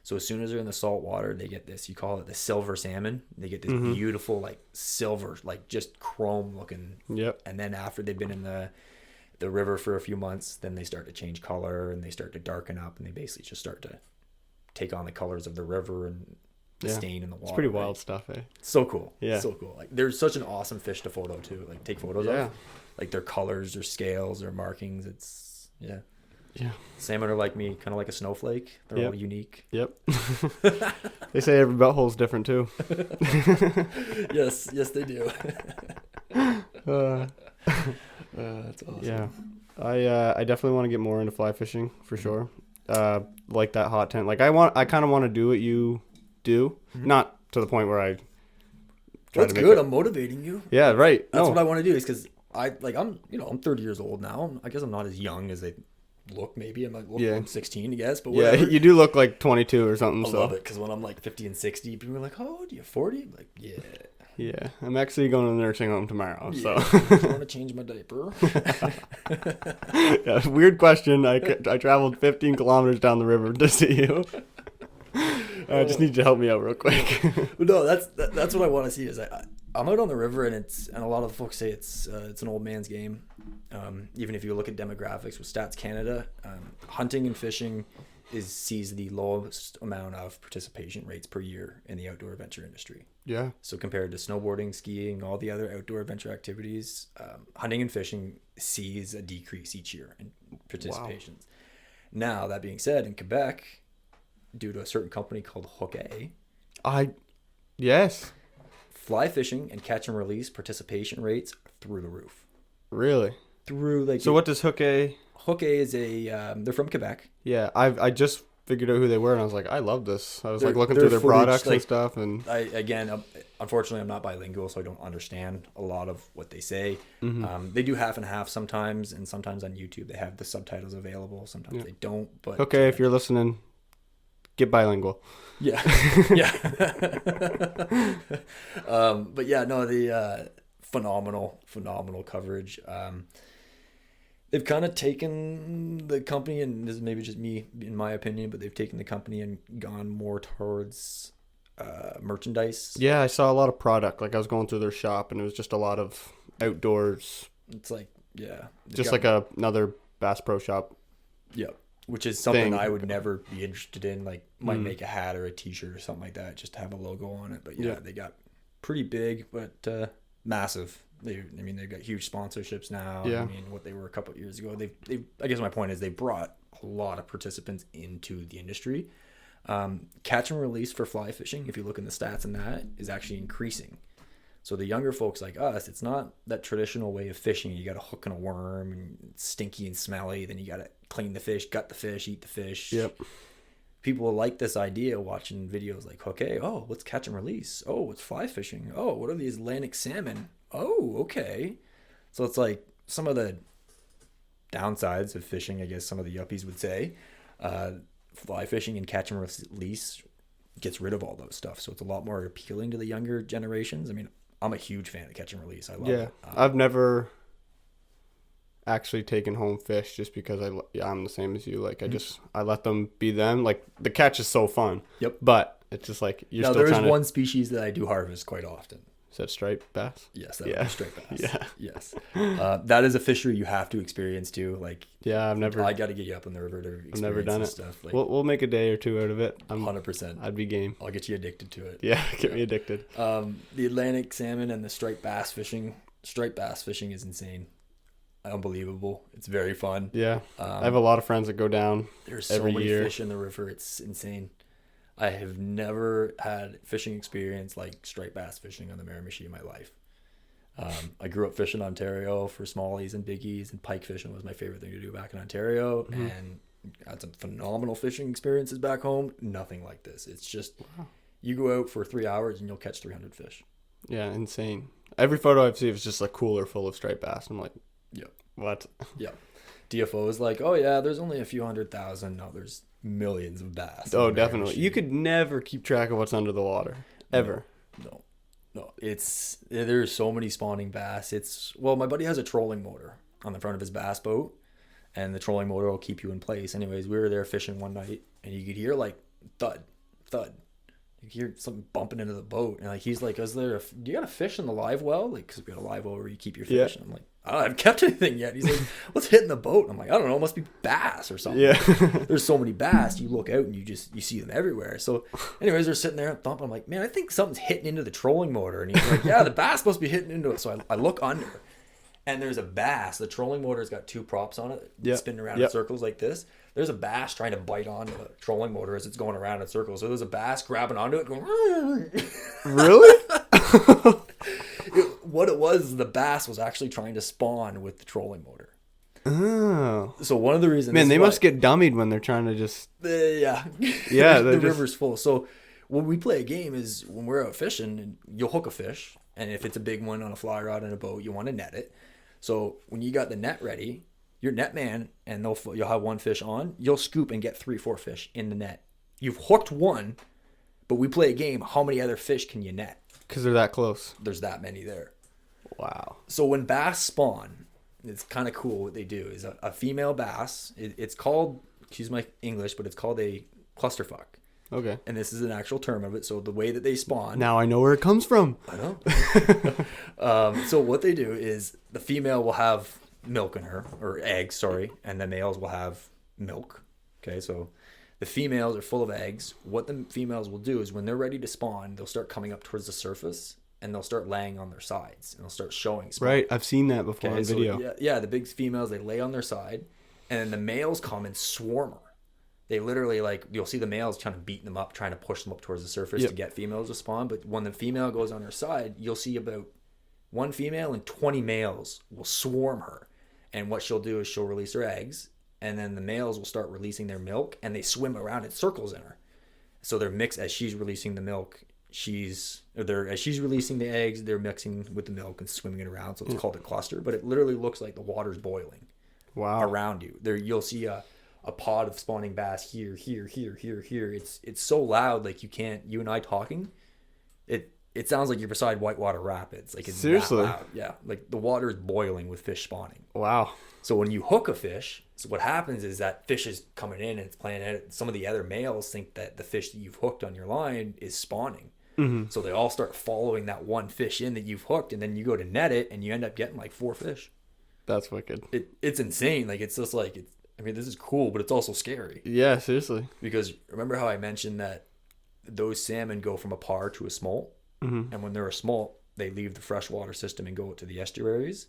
So as soon as they're in the salt water, they get this, you call it the silver salmon. They get this beautiful like silver, like just chrome looking. Yep. And then after they've been in the river for a few months, then they start to change color and they start to darken up and they basically just start to take on the colors of the river and the stain in the water. It's pretty wild stuff, eh? So cool. Yeah. So cool. Like they're such an awesome fish to photo too. Like take photos of. Like their colors, their scales, their markings. It's Yeah. Salmon are like me, kind of like a snowflake. They're all unique. Yep. They say every butthole's different too. Yes, they do. That's awesome. Yeah. I definitely want to get more into fly fishing for sure. Like that hot tent. Like I kind of want to do what you do, not to the point where I. That's good. I'm motivating you. Yeah, right. That's what I want to do. Is because I'm 30 years old now. I guess I'm not as young as they look, maybe I'm like, Yeah. I'm 16, I guess, but Yeah, whatever. you do look like 22 or something. I love it, because when I'm like 50 and 60, people are like, "Oh, do you 40?" I'm like, yeah. Yeah, I'm actually going to the nursing home tomorrow. Yeah. So I want to change my diaper. yeah, weird question. I traveled 15 kilometers down the river to see you. I just need you to help me out real quick. But no, that's what I want to see. Is I'm out on the river, and a lot of folks say it's an old man's game. Even if you look at demographics with Stats Canada, hunting and fishing sees the lowest amount of participation rates per year in the outdoor adventure industry. Yeah. So compared to snowboarding, skiing, all the other outdoor adventure activities, hunting and fishing sees a decrease each year in participations. Wow. Now, that being said, in Quebec, due to a certain company called Hook A, yes, fly fishing and catch and release participation rates are through the roof. Really? So what does Hook A? Hook A is they're from Quebec. Yeah, I just figured out who they were, and I was like, I love this. I was like looking through their footage, products and stuff, and unfortunately, I'm not bilingual, so I don't understand a lot of what they say. Mm-hmm. They do half and half sometimes, and sometimes on YouTube they have the subtitles available. Sometimes they don't. But okay, if you're listening, get bilingual. Yeah, yeah. But yeah, no, the phenomenal coverage. They've kind of taken the company, and this is maybe just me in my opinion, but they've taken the company and gone more towards merchandise. Yeah, I saw a lot of product. Like I was going through their shop, and it was just a lot of outdoors. It's like, yeah, just like another Bass Pro Shop. Yeah, which is something I would never be interested in. Like, might make a hat or a T-shirt or something like that, just to have a logo on it. But yeah. They got pretty big, but massive. They've got huge sponsorships now. Yeah. I mean, what they were a couple of years ago. They I guess my point is they brought a lot of participants into the industry. Catch and release for fly fishing, if you look in the stats, and that is actually increasing. So the younger folks like us, it's not that traditional way of fishing. You got to hook in a worm, and it's stinky and smelly. Then you got to clean the fish, gut the fish, eat the fish. Yep. People like this idea watching videos like, okay, oh, let's catch and release. Oh, it's fly fishing. Oh, what are these Atlantic salmon? Oh, okay. So it's like some of the downsides of fishing, I guess some of the yuppies would say. Fly fishing and catch and release gets rid of all those stuff. So it's a lot more appealing to the younger generations. I mean, I'm a huge fan of catch and release. I love it. I've never actually taken home fish just because I'm the same as you. Like I let them be them. Like the catch is so fun. Yep. But it's just like you're still trying to... one species that I do harvest quite often. Is that striped bass? Yes, that would be striped bass. Yeah. Yes. That is a fishery you have to experience too. Like, yeah, I got to get you up in the river to experience. I've never done it. Stuff. Like, we'll make a day or two out of it. 100%. I'd be game. I'll get you addicted to it. Yeah, get me addicted. The Atlantic salmon and the striped bass fishing. Striped bass fishing is insane. Unbelievable. It's very fun. Yeah. I have a lot of friends that go down. There's so many fish in the river. It's insane. I have never had fishing experience like striped bass fishing on the Miramichi in my life. I grew up fishing in Ontario for smallies and biggies, and pike fishing was my favorite thing to do back in Ontario. Mm-hmm. And had some phenomenal fishing experiences back home. Nothing like this. It's just you go out for 3 hours and you'll catch 300 fish. Yeah, insane. Every photo I've seen is just a cooler full of striped bass. I'm like, yep. What? Yeah. DFO is like, oh yeah, there's only a few 100,000. No, there's millions of bass. Oh, definitely. You could never keep track of what's under the water. Ever. No. There's so many spawning bass. My buddy has a trolling motor on the front of his bass boat, and the trolling motor will keep you in place. Anyways, we were there fishing one night, and you could hear like thud. You hear something bumping into the boat, and like he's like, do you got a fish in the live well? Like, because we got a live well where you keep your fish. Yeah. And I'm like, I haven't kept anything yet. He's like, what's hitting the boat? And I'm like, I don't know, it must be bass or something. Yeah. There's so many bass, you look out and you see them everywhere. So anyways, they're sitting there thumping. I'm like, man, I think something's hitting into the trolling motor. And he's like, yeah, the bass must be hitting into it. So I look under, and there's a bass. The trolling motor's got two props on it, spinning around in circles like this. There's a bass trying to bite onto the trolling motor as it's going around in circles. So there's a bass grabbing onto it going, really? What it was, the bass was actually trying to spawn with the trolling motor. Oh. So one of the reasons... Man, they must get dummied when they're trying to just... Yeah. Yeah. The river's full. So when we play a game is when we're out fishing, and you'll hook a fish. And if it's a big one on a fly rod in a boat, you want to net it. So when you got the net ready, Your net man, and you'll have one fish on. You'll scoop and get 3-4 fish in the net. You've hooked one, but we play a game. How many other fish can you net? Because they're that close. There's that many there. Wow. So when bass spawn, it's kind of cool what they do. Is a female bass. It's called, excuse my English, but it's called a clusterfuck. Okay. And this is an actual term of it. So the way that they spawn. Now I know where it comes from. I know. So what they do is the female will have milk in her, or eggs, sorry, and the males will have milk. Okay, so the females are full of eggs. What the females will do is when they're ready to spawn, they'll start coming up towards the surface and they'll start laying on their sides and they'll start showing spawn. Right, I've seen that before on video. So yeah, the big females, they lay on their side, and then the males come and swarm her. They literally, like, you'll see the males kind of beating them up, trying to push them up towards the surface to get females to spawn. But when the female goes on her side, you'll see about one female and 20 males will swarm her. And what she'll do is she'll release her eggs, and then the males will start releasing their milk, and they swim around in circles in her. So they're mixed as she's releasing the milk. As she's releasing the eggs, they're mixing with the milk and swimming it around. So it's called a cluster, but it literally looks like the water's boiling. Wow. Around you. There, you'll see a pod of spawning bass here. It's so loud, like you and I talking, it sounds like you're beside Whitewater Rapids. Like, it's seriously that loud. Yeah, like the water is boiling with fish spawning. Wow. So when you hook a fish, so what happens is that fish is coming in and it's playing it. Some of the other males think that the fish that you've hooked on your line is spawning. Mm-hmm. So they all start following that one fish in that you've hooked, and then you go to net it and you end up getting like 4 fish. That's wicked. It's insane. Like, it's just like, I mean, this is cool, but it's also scary. Yeah, seriously. Because remember how I mentioned that those salmon go from a par to a smolt? Mm-hmm. And when they're a smolt, they leave the freshwater system and go to the estuaries.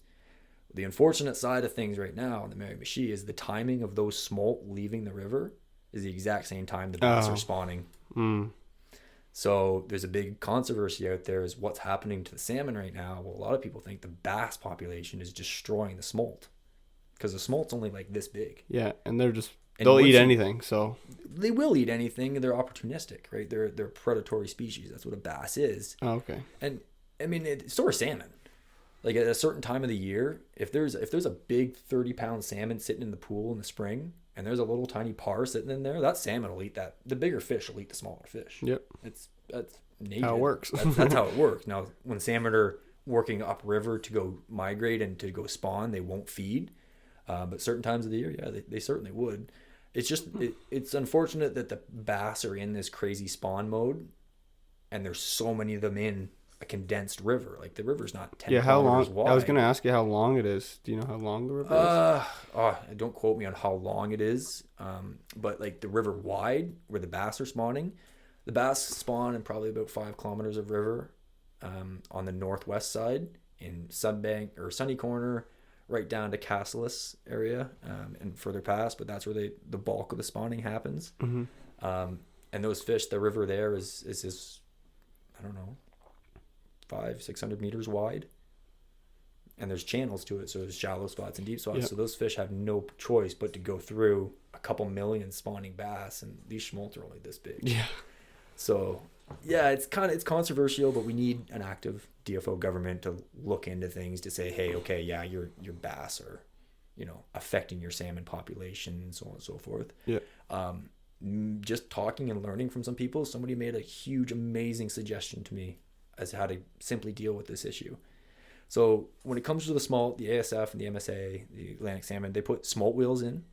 The unfortunate side of things right now in the Miramichi is the timing of those smolt leaving the river is the exact same time the bass are spawning. Mm. So there's a big controversy out there is what's happening to the salmon right now. Well, a lot of people think the bass population is destroying the smolt because the smolt's only like this big. Yeah, and they'll eat anything. So they will eat anything, and they're opportunistic, right? They're a predatory species. That's what a bass is. Oh, okay. And I mean, so are salmon. Like, at a certain time of the year, if there's a big 30-pound salmon sitting in the pool in the spring, and there's a little tiny par sitting in there, that salmon will eat that. The bigger fish will eat the smaller fish. Yep. That's nature. How it works. That's how it works. Now, when salmon are working upriver to go migrate and to go spawn, they won't feed. But certain times of the year, yeah, they certainly would. It's just it's unfortunate that the bass are in this crazy spawn mode, and there's so many of them in a condensed river. Like, the river's not 10 kilometers wide. I was going to ask you how long it is. Do you know how long the river is? Don't quote me on how long it is. But like the river wide where the bass are spawning, the bass spawn in probably about 5 kilometers of river on the northwest side in Sunbank or Sunny Corner, right down to Cassillis area and further past. But that's where the bulk of the spawning happens. Mm-hmm. And those fish, the river there is this, I don't know, 500-600 meters wide, and there's channels to it, so there's shallow spots and deep spots. Yep. So those fish have no choice but to go through a couple million spawning bass, and these schmaltz are only this big. Yeah. So yeah, it's controversial, but we need an active DFO government to look into things to say, hey, okay, yeah, your bass are, affecting your salmon population and so on and so forth. Yeah. Just talking and learning from some people, somebody made a huge, amazing suggestion to me as how to simply deal with this issue. So when it comes to the smolt, the ASF and the MSA, the Atlantic Salmon, they put smolt wheels in.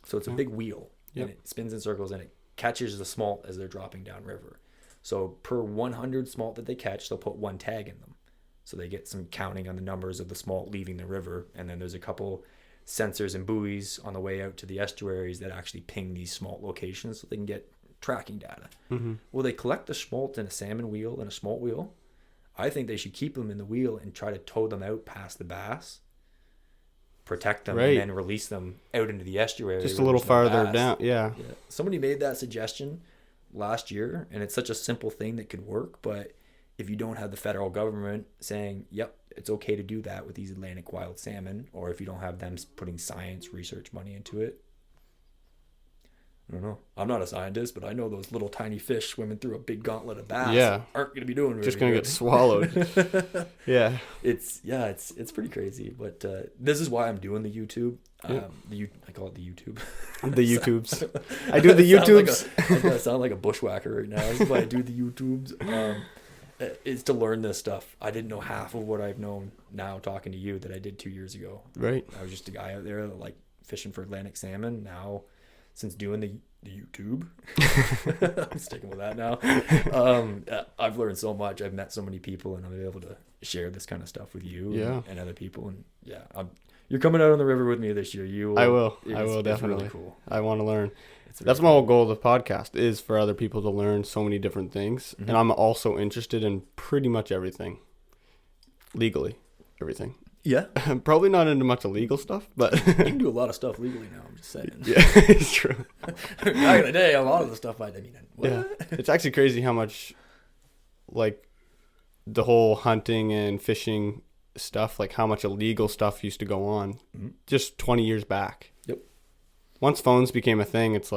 So it's a big wheel, and it spins in circles, and it catches the smolt as they're dropping downriver. So per 100 smolt that they catch, they'll put 1 tag in them. So they get some counting on the numbers of the smolt leaving the river, and then there's a couple sensors and buoys on the way out to the estuaries that actually ping these smolt locations so they can get tracking data. Mm-hmm. Well, they collect the smolt in a salmon wheel and a smolt wheel. I think they should keep them in the wheel and try to tow them out past the bass, protect them, and then release them out into the estuary. Just a little farther down, yeah. Somebody made that suggestion last year, and it's such a simple thing that could work, but if you don't have the federal government saying, yep, it's okay to do that with these Atlantic wild salmon, or if you don't have them putting science research money into it, I don't know. I'm not a scientist, but I know those little tiny fish swimming through a big gauntlet of bass aren't going to be doing very just going to get swallowed. Yeah. It's pretty crazy. But this is why I'm doing the YouTube. I call it the YouTube. The YouTubes. I do the YouTubes. I sound like a bushwhacker right now. This is why I do the YouTubes. Is to learn this stuff. I didn't know half of what I've known now talking to you that I did 2 years ago. Right. I was just a guy out there that like fishing for Atlantic salmon. Now, since doing the YouTube, I'm sticking with that now. I've learned so much. I've met so many people, and I'm able to share this kind of stuff with you and other people. And you're coming out on the river with me this year. I will definitely. It's really cool. I want to learn. That's my whole goal of the podcast, is for other people to learn so many different things. Mm-hmm. And I'm also interested in pretty much everything. Legally. Everything. Yeah. I'm probably not into much illegal stuff, but... You can do a lot of stuff legally now, I'm just saying. Yeah, it's true. Back in the day, a lot of the stuff what? Yeah. It's actually crazy how much, like, the whole hunting and fishing stuff, like how much illegal stuff used to go on just 20 years back. Yep. Once phones became a thing, it's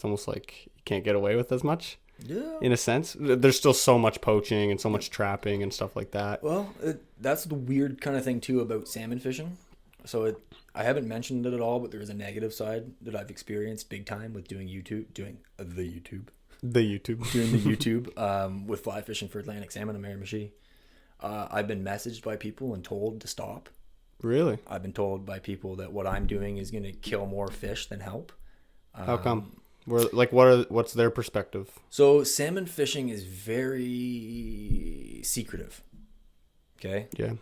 almost like you can't get away with as much. Yeah. In a sense, there's still so much poaching and so much trapping and stuff like that. Well, that's the weird kind of thing too about salmon fishing. So I haven't mentioned it at all, but there is a negative side that I've experienced big time with doing the YouTube. Doing the YouTube with fly fishing for Atlantic salmon and Miramichi. I've been messaged by people and told to stop. Really? I've been told by people that what I'm doing is going to kill more fish than help. How come? What's their perspective? So salmon fishing is very secretive. Okay. Yeah.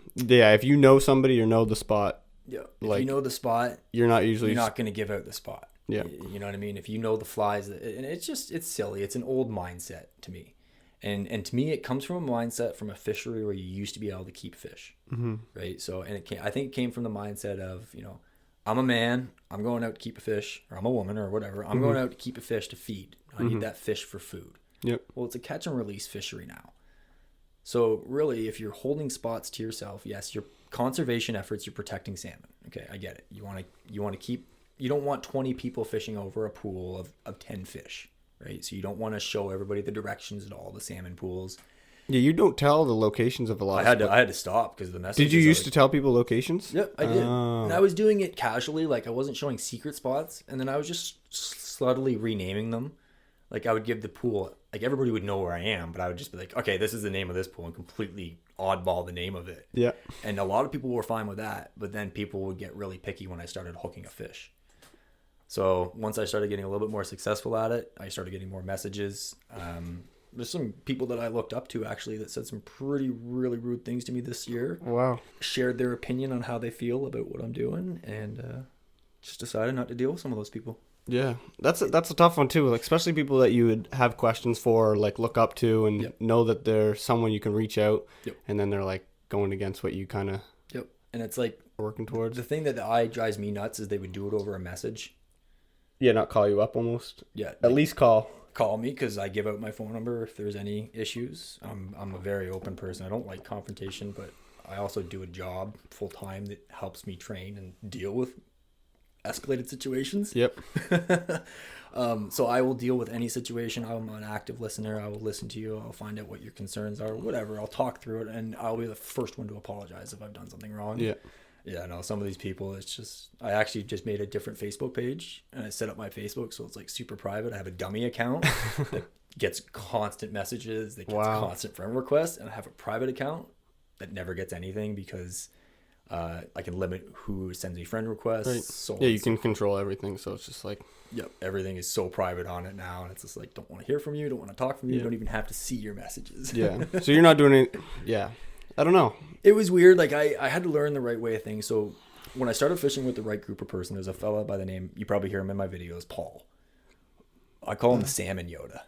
If you know somebody or know the spot. Yeah. If you know the spot, you're not going to give out the spot. Yeah. You know what I mean? If you know the flies, and it's silly. It's an old mindset to me. And to me, it comes from a mindset from a fishery where you used to be able to keep fish, right? So, I think it came from the mindset of, I'm a man, I'm going out to keep a fish, or I'm a woman or whatever. I'm going out to keep a fish to feed. I need that fish for food. Yep. Well, it's a catch and release fishery now. So really, if you're holding spots to yourself, yes, your conservation efforts, you're protecting salmon. Okay, I get it. You want to keep. You don't want 20 people fishing over a pool of 10 fish. Right, so you don't want to show everybody the directions at all the salmon pools. Yeah, you don't tell the locations of a lot. I had to stop because the message. Did you used to tell people locations? Yep, I did. And I was doing it casually, like I wasn't showing secret spots, and then I was just subtly renaming them. Like I would give the pool, like everybody would know where I am, but I would just be like, okay, this is the name of this pool, and completely oddball the name of it. Yeah. And a lot of people were fine with that, but then people would get really picky when I started hooking a fish. So once I started getting a little bit more successful at it, I started getting more messages. There's some people that I looked up to actually that said some really rude things to me this year. Wow. Shared their opinion on how they feel about what I'm doing, and just decided not to deal with some of those people. Yeah, that's a tough one too. Like especially people that you would have questions for, like look up to, and know that they're someone you can reach out. Yep. And then they're like going against what you kind of. Yep. And it's like working towards. The thing that drives me nuts is they would do it over a message. Yeah, not call you up almost. Yeah. At least call me because I give out my phone number if there's any issues. I'm a very open person. I don't like confrontation, but I also do a job full time that helps me train and deal with escalated situations. Yep. So I will deal with any situation. I'm an active listener. I will listen to you. I'll find out what your concerns are, whatever. I'll talk through it, and I'll be the first one to apologize if I've done something wrong. Yeah. Yeah, no, some of these people, it's just, I actually just made a different Facebook page, and I set up my Facebook so it's like super private. I have a dummy account that gets constant messages, that gets constant friend requests, and I have a private account that never gets anything because I can limit who sends me friend requests. Right. So yeah, you can control everything, so it's just like... Yep, everything is so private on it now, and it's just like, don't want to hear from you, don't want to talk from you, don't even have to see your messages. Yeah, so you're not doing it... Yeah. I don't know. It was weird. Like I had to learn the right way of things. So when I started fishing with the right group of person, there's a fella by the name, you probably hear him in my videos, Paul. I call him the Salmon Yoda.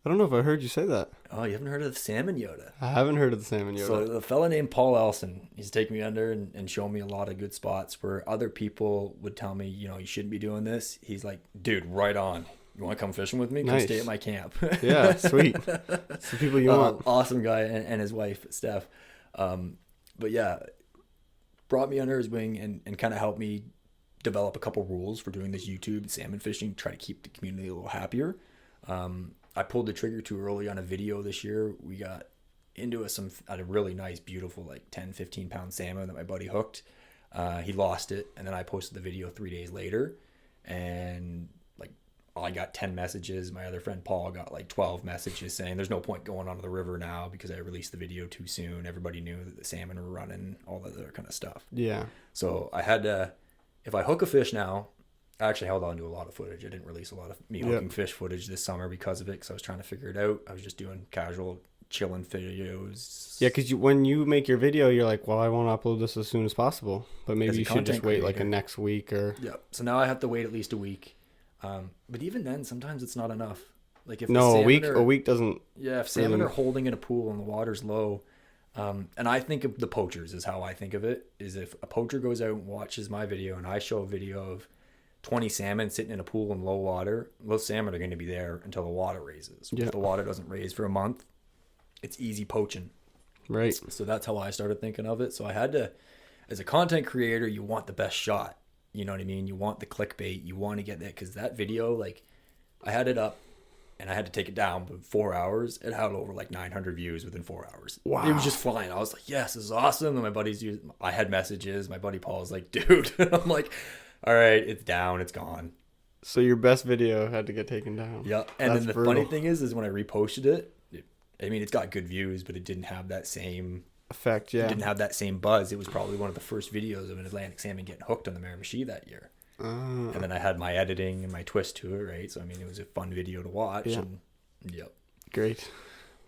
I don't know if I heard you say that. Oh, you haven't heard of the Salmon Yoda? I haven't heard of the Salmon Yoda. So the fella named Paul Elson, he's taken me under and shown me a lot of good spots where other people would tell me, you shouldn't be doing this. He's like, dude, right on. You want to come fishing with me? Come stay at my camp. Yeah, sweet. It's the people you want. Awesome guy and his wife, Steph. But yeah, brought me under his wing and kind of helped me develop a couple rules for doing this YouTube salmon fishing, try to keep the community a little happier. I pulled the trigger too early on a video this year. We got into a really nice, beautiful, like 10, 15 pound salmon that my buddy hooked. He lost it, and then I posted the video 3 days later, and like I got 10 messages. My other friend Paul got like 12 messages saying there's no point going onto the river now because I released the video too soon. Everybody knew that the salmon were running, all that other kind of stuff. Yeah. So I had to, if I hook a fish now, I actually held on to a lot of footage. I didn't release a lot of me hooking fish footage this summer because of it, because I was trying to figure it out. I was just doing casual chilling videos. Yeah, because when you make your video, you're like, well, I want to upload this as soon as possible, but maybe you should just wait like a next week or. Yeah. So now I have to wait at least a week. But even then, sometimes it's not enough. Like if a week doesn't. Yeah, if salmon are holding in a pool and the water's low, and I think of the poachers is how I think of it. Is if a poacher goes out and watches my video and I show a video of 20 salmon sitting in a pool in low water, those salmon are going to be there until the water raises. If the water doesn't raise for a month, it's easy poaching. Right. So that's how I started thinking of it. So I had to, as a content creator, you want the best shot. You know what I mean? You want the clickbait. You want to get that, because that video, like, I had it up and I had to take it down, but 4 hours, it had over like 900 views within 4 hours. Wow. It was just flying. I was like, yes, this is awesome. And my buddies I had messages. My buddy Paul's like, dude. And I'm like, all right, it's down, it's gone. So your best video had to get taken down. Yeah. And then the funny thing is when I reposted it, I mean, it's got good views, but it didn't have that same effect. Yeah. It didn't have that same buzz. It was probably one of the first videos of an Atlantic salmon getting hooked on the Miramichi that year. And then I had my editing and my twist to it, right? So, I mean, it was a fun video to watch. Yeah. And, yep. Great.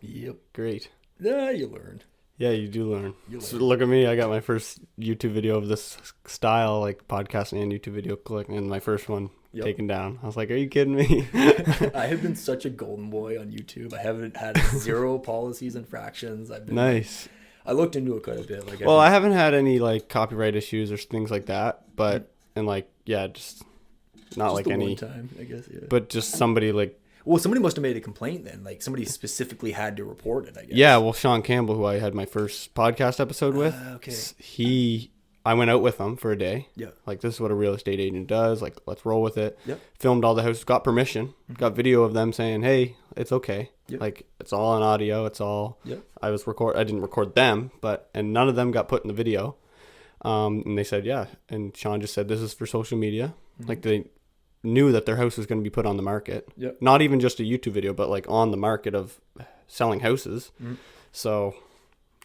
Yep. Great. Yeah, you learn. Yeah, you do learn. So look at me. I got my first YouTube video of this style, like podcasting and YouTube video click, and my first one taken down. I was like, are you kidding me? I have been such a golden boy on YouTube. I haven't had 0 policies infractions. I've been nice. I looked into it quite a bit. Like, I haven't had any like copyright issues or things like that, but and like just not just like any one time, I guess. Yeah. But just somebody like. Well, somebody must have made a complaint then. Like somebody specifically had to report it, I guess. Yeah, well, Sean Campbell, who I had my first podcast episode with, I went out with him for a day. Yeah. Like, this is what a real estate agent does. Like, let's roll with it. Yep. Filmed all the houses, got permission, got video of them saying, hey, it's okay. Yep. Like, it's all on audio. It's all. Yep. I didn't record them, and none of them got put in the video. And they said, yeah. And Sean just said, this is for social media. Mm-hmm. Like, they knew that their house was going to be put on the market. Yep. Not even just a YouTube video, but like on the market of selling houses. Mm-hmm. So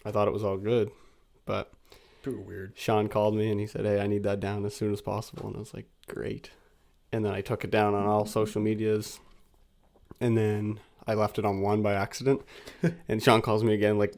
I thought it was all good, but pretty weird. Sean called me and he said, hey, I need that down as soon as possible. And I was like, great. And then I took it down on all social medias, and then I left it on one by accident. And Sean calls me again like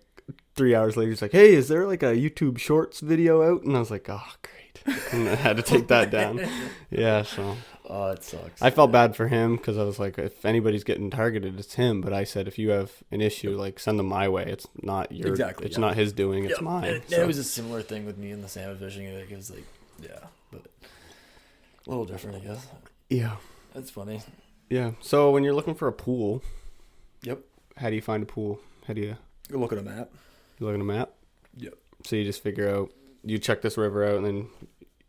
3 hours later. He's like, hey, is there like a YouTube Shorts video out? And I was like, oh, great. And I had to take that down. Yeah, so. Oh, it sucks. I felt bad for him because I was like, if anybody's getting targeted, it's him. But I said, if you have an issue, like send them my way. It's not your. Exactly. It's not his doing. It's mine. It was a similar thing with me in the salmon fishing. It was like, but a little different, I guess. Yeah. That's funny. Yeah. So when you're looking for a pool. Yep. How do you find a pool? How do you? You look at a map. You look at a map. Yep. So you just figure out. You check this river out and then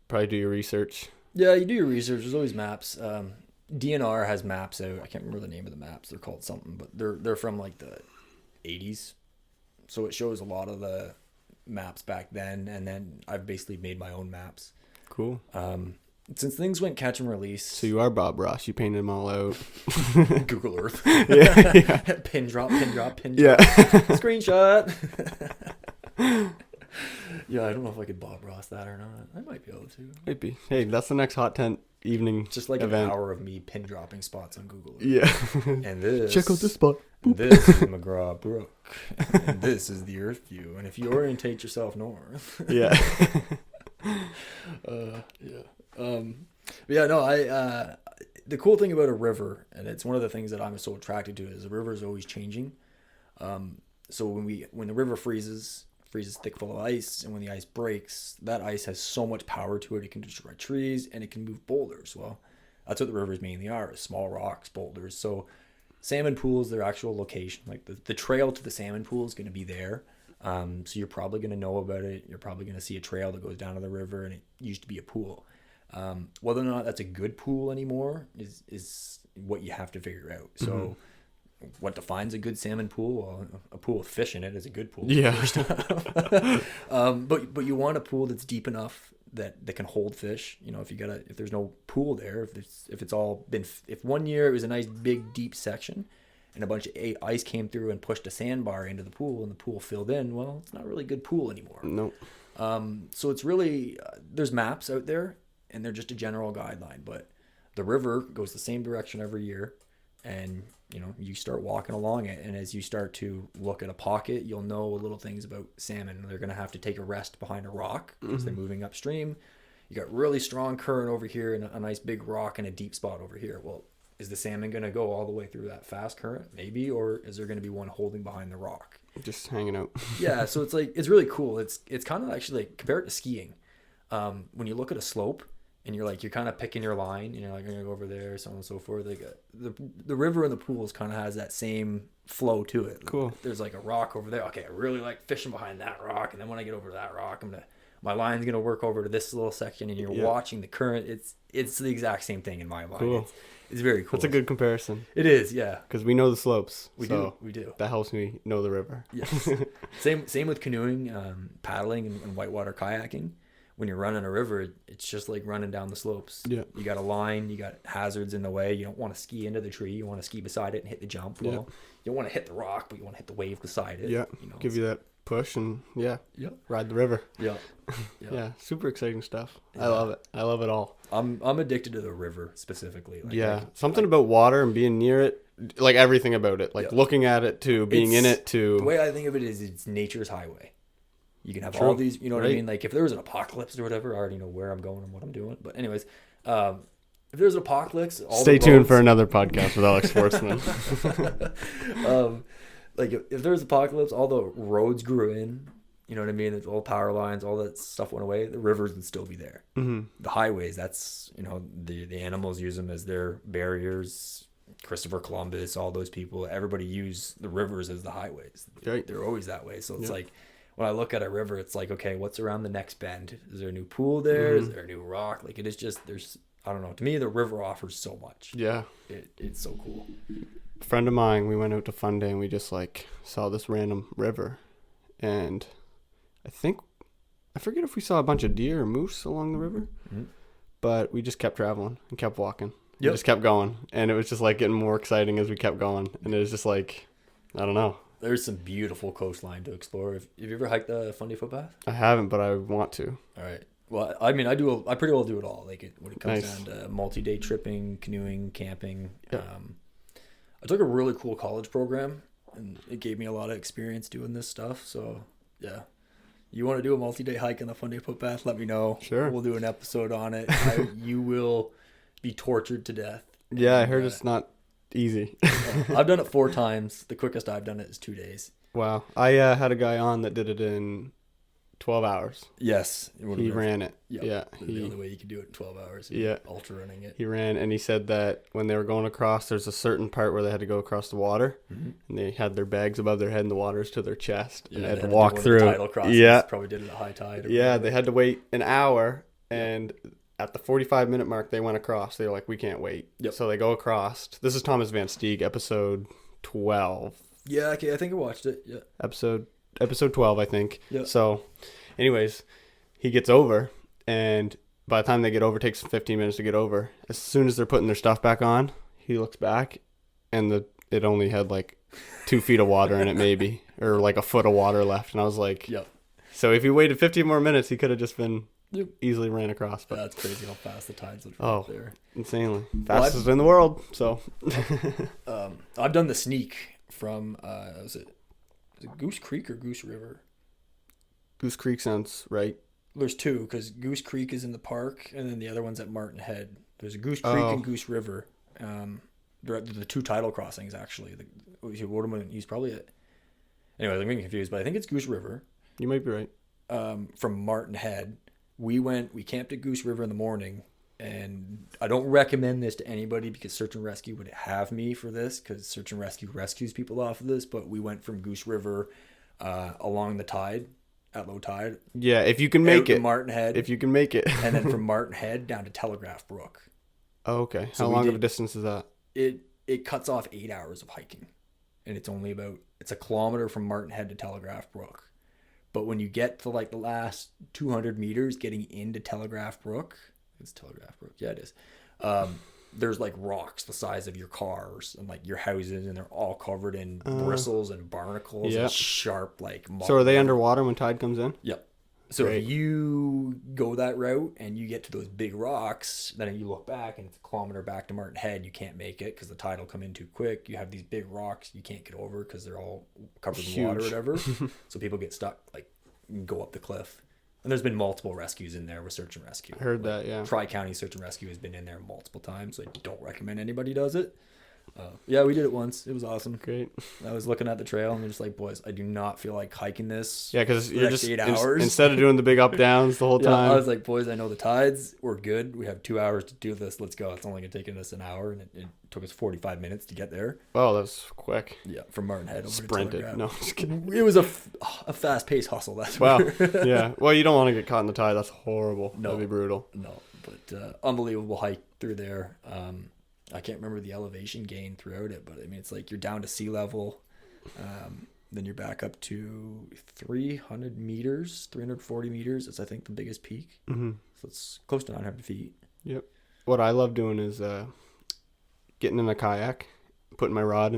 probably do your research. Yeah, you do your research. There's always maps. DNR has maps out. I can't remember the name of the maps. They're called something, but they're from like the 80s. So it shows a lot of the maps back then, and then I've basically made my own maps. Cool. Since things went catch and release. So you are Bob Ross. You painted them all out. Google Earth. Yeah. Pin drop. Yeah. Screenshot. Yeah, I don't know if I could Bob Ross that or not. I might be able to. Might be. Hey, that's the next hot tent evening. Just like event. An hour of me pin dropping spots on Google Earth. Yeah. And this. Check out this spot. And this is McGraw Brook. And this is the Earth view. And if you orientate yourself north. Yeah. The cool thing about a river, and it's one of the things that I'm so attracted to, is the river is always changing. So when the river freezes thick full of ice, and when the ice breaks, that ice has so much power to it. It can destroy trees and it can move boulders. Well, that's what the rivers mainly are: small rocks, boulders. So salmon pools, their actual location, like the trail to the salmon pool is going to be there. So you're probably going to know about it. You're probably going to see a trail that goes down to the river, and it used to be a pool. Whether or not that's a good pool anymore is what you have to figure out. So what defines a good salmon pool? Well, a pool with fish in it is a good pool. Yeah. But you want a pool that's deep enough that can hold fish. You know, if there's no pool there, if 1 year it was a nice big deep section and a bunch of ice came through and pushed a sandbar into the pool and the pool filled in, well, it's not really a good pool anymore. Nope. So it's really, there's maps out there and they're just a general guideline, but the river goes the same direction every year, and you know, you start walking along it, and as you start to look at a pocket, you'll know little things about salmon. They're going to have to take a rest behind a rock because they're moving upstream. You got really strong current over here and a nice big rock and a deep spot over here. Well, is the salmon going to go all the way through that fast current? Maybe. Or is there going to be one holding behind the rock? Just hanging out. Yeah, so it's like, it's really cool. It's kind of actually like, compare it to skiing. When you look at a slope and you're kind of picking your line, and you're like, I'm going to go over there, so on and so forth. Like the river and the pools kind of has that same flow to it. Cool. There's like a rock over there. Okay, I really like fishing behind that rock. And then when I get over to that rock, my line's going to work over to this little section, and you're watching the current. It's the exact same thing in my mind. Cool. It's very cool. That's a good comparison. It is, yeah. Because we know the slopes. We do. That helps me know the river. Yes. Same with canoeing, paddling, and whitewater kayaking. When you're running a river, it's just like running down the slopes. Yeah. You got a line, you got hazards in the way. You don't want to ski into the tree. You want to ski beside it and hit the jump. Well, you don't want to hit the rock, but you want to hit the wave beside it. Yeah. You know, give you that push and ride the river. Yeah. Yeah. Super exciting stuff. Yeah. I love it. I love it all. I'm addicted to the river specifically. Something about water and being near it, like everything about it, like looking at it to being in it to. The way I think of it is it's nature's highway. You can have all these, you know what I mean? Like if there was an apocalypse or whatever, I already know where I'm going and what I'm doing. But anyways, if there's an apocalypse, stay tuned for another podcast with Alex Swartman. Like if there's an apocalypse, all the roads grew in, you know what I mean? All power lines, all that stuff went away. The rivers would still be there. Mm-hmm. The highways, that's, you know, the animals use them as their barriers. Christopher Columbus, all those people, everybody used the rivers as the highways. Right. They're always that way. So it's like, when I look at a river, it's like, okay, what's around the next bend? Is there a new pool there? Mm-hmm. Is there a new rock? Like, it is just, I don't know. To me, the river offers so much. Yeah. It's so cool. A friend of mine, we went out to Fun Day and we just saw this random river. And I forget if we saw a bunch of deer or moose along the river, but we just kept traveling and kept walking. Yep. Just kept going. And it was just getting more exciting as we kept going. And it was just I don't know. There's some beautiful coastline to explore. Have you ever hiked the Fun Day footpath? I haven't, but I want to. All right. Well, I mean, I pretty well do it all. Like when it comes down to multi-day tripping, canoeing, camping. Yep. I took a really cool college program, and it gave me a lot of experience doing this stuff. So yeah, you want to do a multi-day hike on the Fun Day footpath? Let me know. Sure. We'll do an episode on it. You will be tortured to death. Yeah, I heard it's not easy. I've done it 4 times. The quickest I've done it is 2 days. Wow. I had a guy on that did it in 12 hours. Yes. He ran it. Yep. Yeah. The only way you can do it in 12 hours. Ultra running it. He ran, and he said that when they were going across, there's a certain part where they had to go across the water, and they had their bags above their head and the water's to their chest, and they had to walk through. Yeah. Probably did it at high tide. Yeah. They had to wait an hour, and at the 45-minute mark, they went across. They were like, we can't wait. Yep. So they go across. This is Thomas Van Steeg, episode 12. Yeah, okay, I think I watched it. Yeah. Episode 12, I think. Yeah. So, anyways, he gets over, and by the time they get over, it takes 15 minutes to get over. As soon as they're putting their stuff back on, he looks back, and it only had 2 feet of water in it, maybe, or a foot of water left. And I was like, yep. So if he waited 15 more minutes, he could have just been easily ran across. But that's crazy how fast the tides would drop there. Insanely. Fastest in the world. So I've done the sneak from was it Goose Creek or Goose River? Goose Creek sounds right. There's 2, because Goose Creek is in the park, and then the other one's at Martin Head. There's a Goose Creek and Goose River. They're the 2 tidal crossings, actually. He's probably it. Anyways, I'm getting confused, but I think it's Goose River. You might be right. From Martin Head. We camped at Goose River in the morning, and I don't recommend this to anybody because Search and Rescue would have me for this, because Search and Rescue rescues people off of this, but we went from Goose River along the tide, at low tide. Yeah, if you can make it. Martin Head. If you can make it. And then from Martin Head down to Telegraph Brook. Oh, okay. So how long of a distance is that? It cuts off 8 hours of hiking. And it's only it's a kilometer from Martin Head to Telegraph Brook. But when you get to like the last 200 meters getting into Telegraph Brook, it's Telegraph Brook. Yeah, it is. There's like rocks the size of your cars and like your houses, and they're all covered in bristles and barnacles and sharp like. So are they underwater when tide comes in? Yep. So if you go that route and you get to those big rocks, then you look back and it's a kilometer back to Martin Head, you can't make it because the tide will come in too quick. You have these big rocks you can't get over because they're all covered in water or whatever. So people get stuck, like go up the cliff. And there's been multiple rescues in there with search and rescue. I heard that, yeah. Tri-County Search and Rescue has been in there multiple times. So I don't recommend anybody does it. Yeah, we did it once. It was awesome. Great. I was looking at the trail and they're just like, boys, I do not feel like hiking this. Yeah, because you're just 8 hours. Instead of doing the big up downs the whole time. I was like, boys, I know the tides. We're good. We have 2 hours to do this. Let's go. It's only going to take us an hour, and it took us 45 minutes to get there. Oh, that's quick. Yeah, from Martin Head over Sprinted. to Telegraph. No, just kidding. It was a fast-paced hustle. That's wow. Yeah. Well, you don't want to get caught in the tide. That's horrible. No. That'd be brutal. No, but unbelievable hike through there. I can't remember the elevation gain throughout it, but I mean, it's like you're down to sea level. Then you're back up to 300 meters, 340 meters. It's, I think, the biggest peak. Mm-hmm. So it's close to 900 feet. Yep. What I love doing is getting in a kayak, putting my rod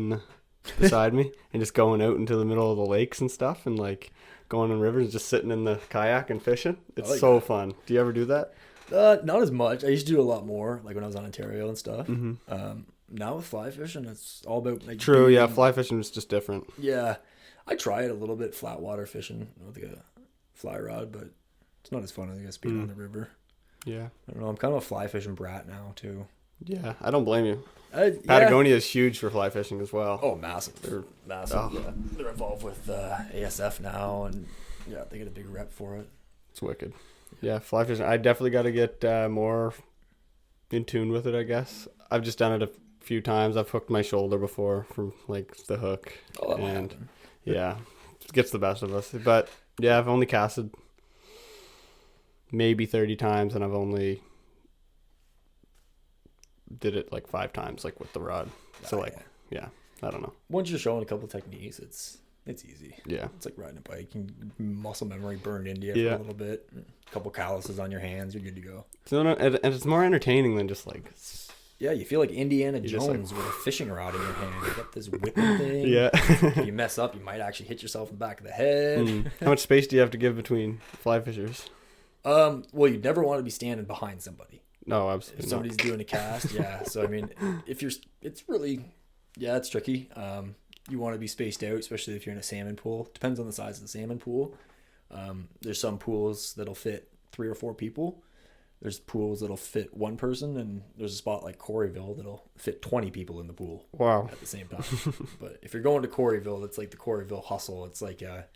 beside me, and just going out into the middle of the lakes and stuff, and like going in rivers, just sitting in the kayak and fishing. It's like so fun. Do you ever do that? Not as much. I used to do a lot more, like when I was on Ontario and stuff. Mm-hmm. Now with fly fishing, it's all about like. True, yeah. Fly fishing is just different. Yeah, I try it a little bit flat water fishing with a fly rod, but it's not as fun as being on the river. Yeah, I don't know. I'm kind of a fly fishing brat now too. Yeah, I don't blame you. Patagonia is huge for fly fishing as well. Oh, massive! They're massive. Oh. Yeah. They're involved with ASF now, and yeah, they get a big rep for it. It's wicked. Yeah, fly fishing. I definitely got to get more in tune with it, I guess. I've just done it a few times. I've hooked my shoulder before from like the hook. Oh, and yeah, it gets the best of us. But yeah, I've only casted maybe 30 times, and I've only did it like 5 times, like with the rod. So like, yeah, I don't know. Once you're showing a couple techniques, it's easy. Yeah. It's like riding a bike. And muscle memory burned into you for a little bit. A couple calluses on your hands, you're good to go. So, and it's more entertaining than just like... Yeah, you feel like Indiana Jones with a fishing rod in your hand. You got this whipping thing. Yeah. If you mess up, you might actually hit yourself in the back of the head. How much space do you have to give between fly fishers? Well, you'd never want to be standing behind somebody. No, absolutely if somebody's doing a cast, yeah. So, I mean, it's really... Yeah, it's tricky. You want to be spaced out, especially if you're in a salmon pool. Depends on the size of the salmon pool. There's some pools that'll fit 3 or 4 people. There's pools that'll fit 1 person, and there's a spot like Coreyville that'll fit 20 people in the pool. Wow. At the same time. But if you're going to Coreyville, it's like the Coreyville hustle. It's like a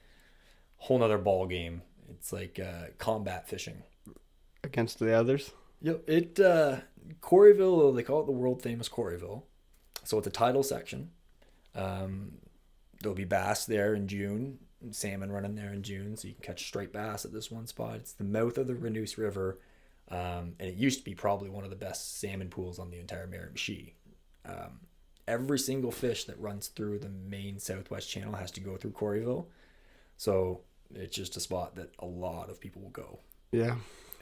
whole nother ball game. It's like combat fishing. Against the others? Yep. Coreyville, they call it the world famous Coreyville. So it's a tidal section. There'll be bass there in June, salmon running there in June, so you can catch straight bass at this one spot. It's the mouth of the Renoose River, and it used to be probably one of the best salmon pools on the entire Miramichi. Every single fish that runs through the main southwest channel has to go through Coreyville, so it's just a spot that a lot of people will go. Yeah.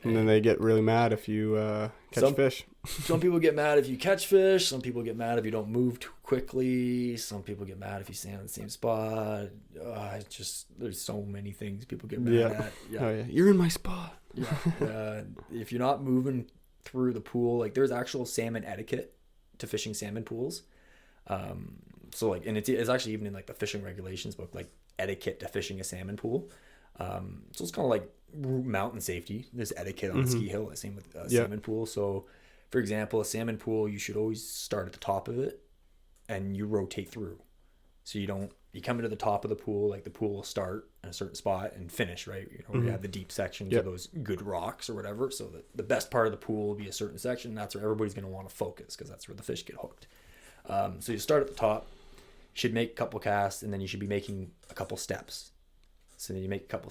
And then they get really mad if you catch fish. Some people get mad if you catch fish. Some people get mad if you don't move too quickly. Some people get mad if you stand in the same spot. There's so many things people get mad at. Yeah. Oh, yeah. You're in my spot. Yeah. If you're not moving through the pool, like there's actual salmon etiquette to fishing salmon pools. So like, and it's actually even in like the fishing regulations book, like etiquette to fishing a salmon pool. So it's kind of like mountain safety. There's etiquette on ski hill, same with salmon pool. So for example, a salmon pool, you should always start at the top of it and you rotate through. So you come into the top of the pool, like the pool will start in a certain spot and finish, right? You have the deep sections of those good rocks or whatever. So the best part of the pool will be a certain section. That's where everybody's going to want to focus because that's where the fish get hooked. So you start at the top, you should make a couple casts, and then you should be making a couple steps. So then you make a couple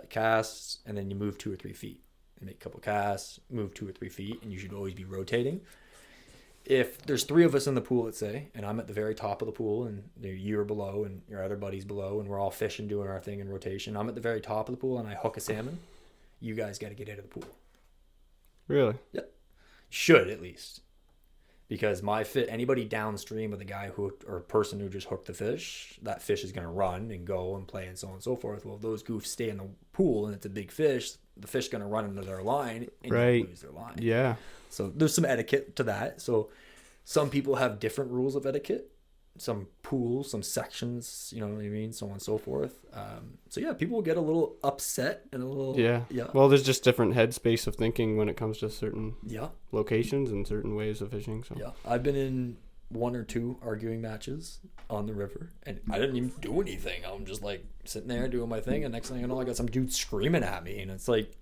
casts, and then you move 2 or 3 feet. You make a couple casts, move 2 or 3 feet, and you should always be rotating. If there's 3 of us in the pool, let's say, and I'm at the very top of the pool, and you're below, and your other buddy's below, and we're all fishing, doing our thing in rotation. I'm at the very top of the pool, and I hook a salmon. You guys got to get out of the pool. Really? Yep. Should, at least. Because anybody downstream of the guy or person who just hooked the fish, that fish is going to run and go and play and so on and so forth. Well, if those goofs stay in the pool and it's a big fish, the fish is going to run into their line and you lose their line. Yeah. So there's some etiquette to that. So some people have different rules of etiquette. Some pools, some sections, you know what I mean, so on and so forth. So yeah, people will get a little upset and a little yeah. Well, there's just different headspace of thinking when it comes to certain locations and certain ways of fishing. So yeah, I've been in 1 or 2 arguing matches on the river, and I didn't even do anything. I'm just like sitting there doing my thing, and next thing I know, I got some dude screaming at me, and it's like,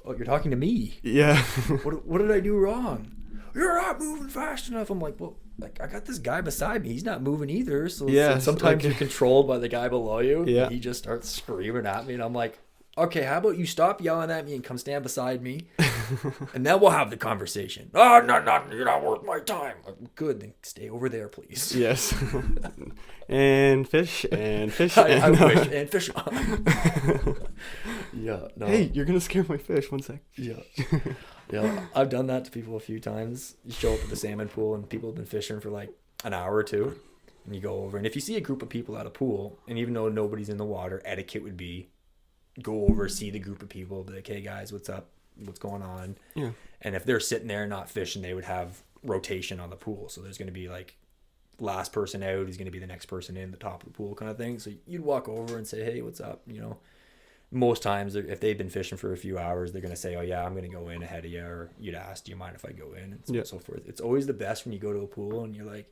oh, you're talking to me. Yeah. What did I do wrong? You're not moving fast enough. I'm like, well, like I got this guy beside me. He's not moving either. So sometimes you're controlled by the guy below you. Yeah. And he just starts screaming at me, and I'm like, okay, how about you stop yelling at me and come stand beside me, and then we'll have the conversation. Oh, no, you're not worth my time. Like, good, then stay over there, please. Yes. and fish. I wish, and fish. Yeah. No. Hey, you're gonna scare my fish. 1 sec. Yeah. Yeah, I've done that to people a few times. You show up at the salmon pool and people have been fishing for like an hour or 2, and you go over. And if you see a group of people at a pool, and even though nobody's in the water, etiquette would be go over, see the group of people, be like, hey guys, what's up? What's going on? Yeah. And if they're sitting there not fishing, they would have rotation on the pool. So there's going to be like last person out is going to be the next person in the top of the pool kind of thing. So you'd walk over and say, hey, what's up? You know. Most times, if they've been fishing for a few hours, they're going to say, oh, yeah, I'm going to go in ahead of you. Or you'd ask, do you mind if I go in? And so on and so forth. It's always the best when you go to a pool and you're like,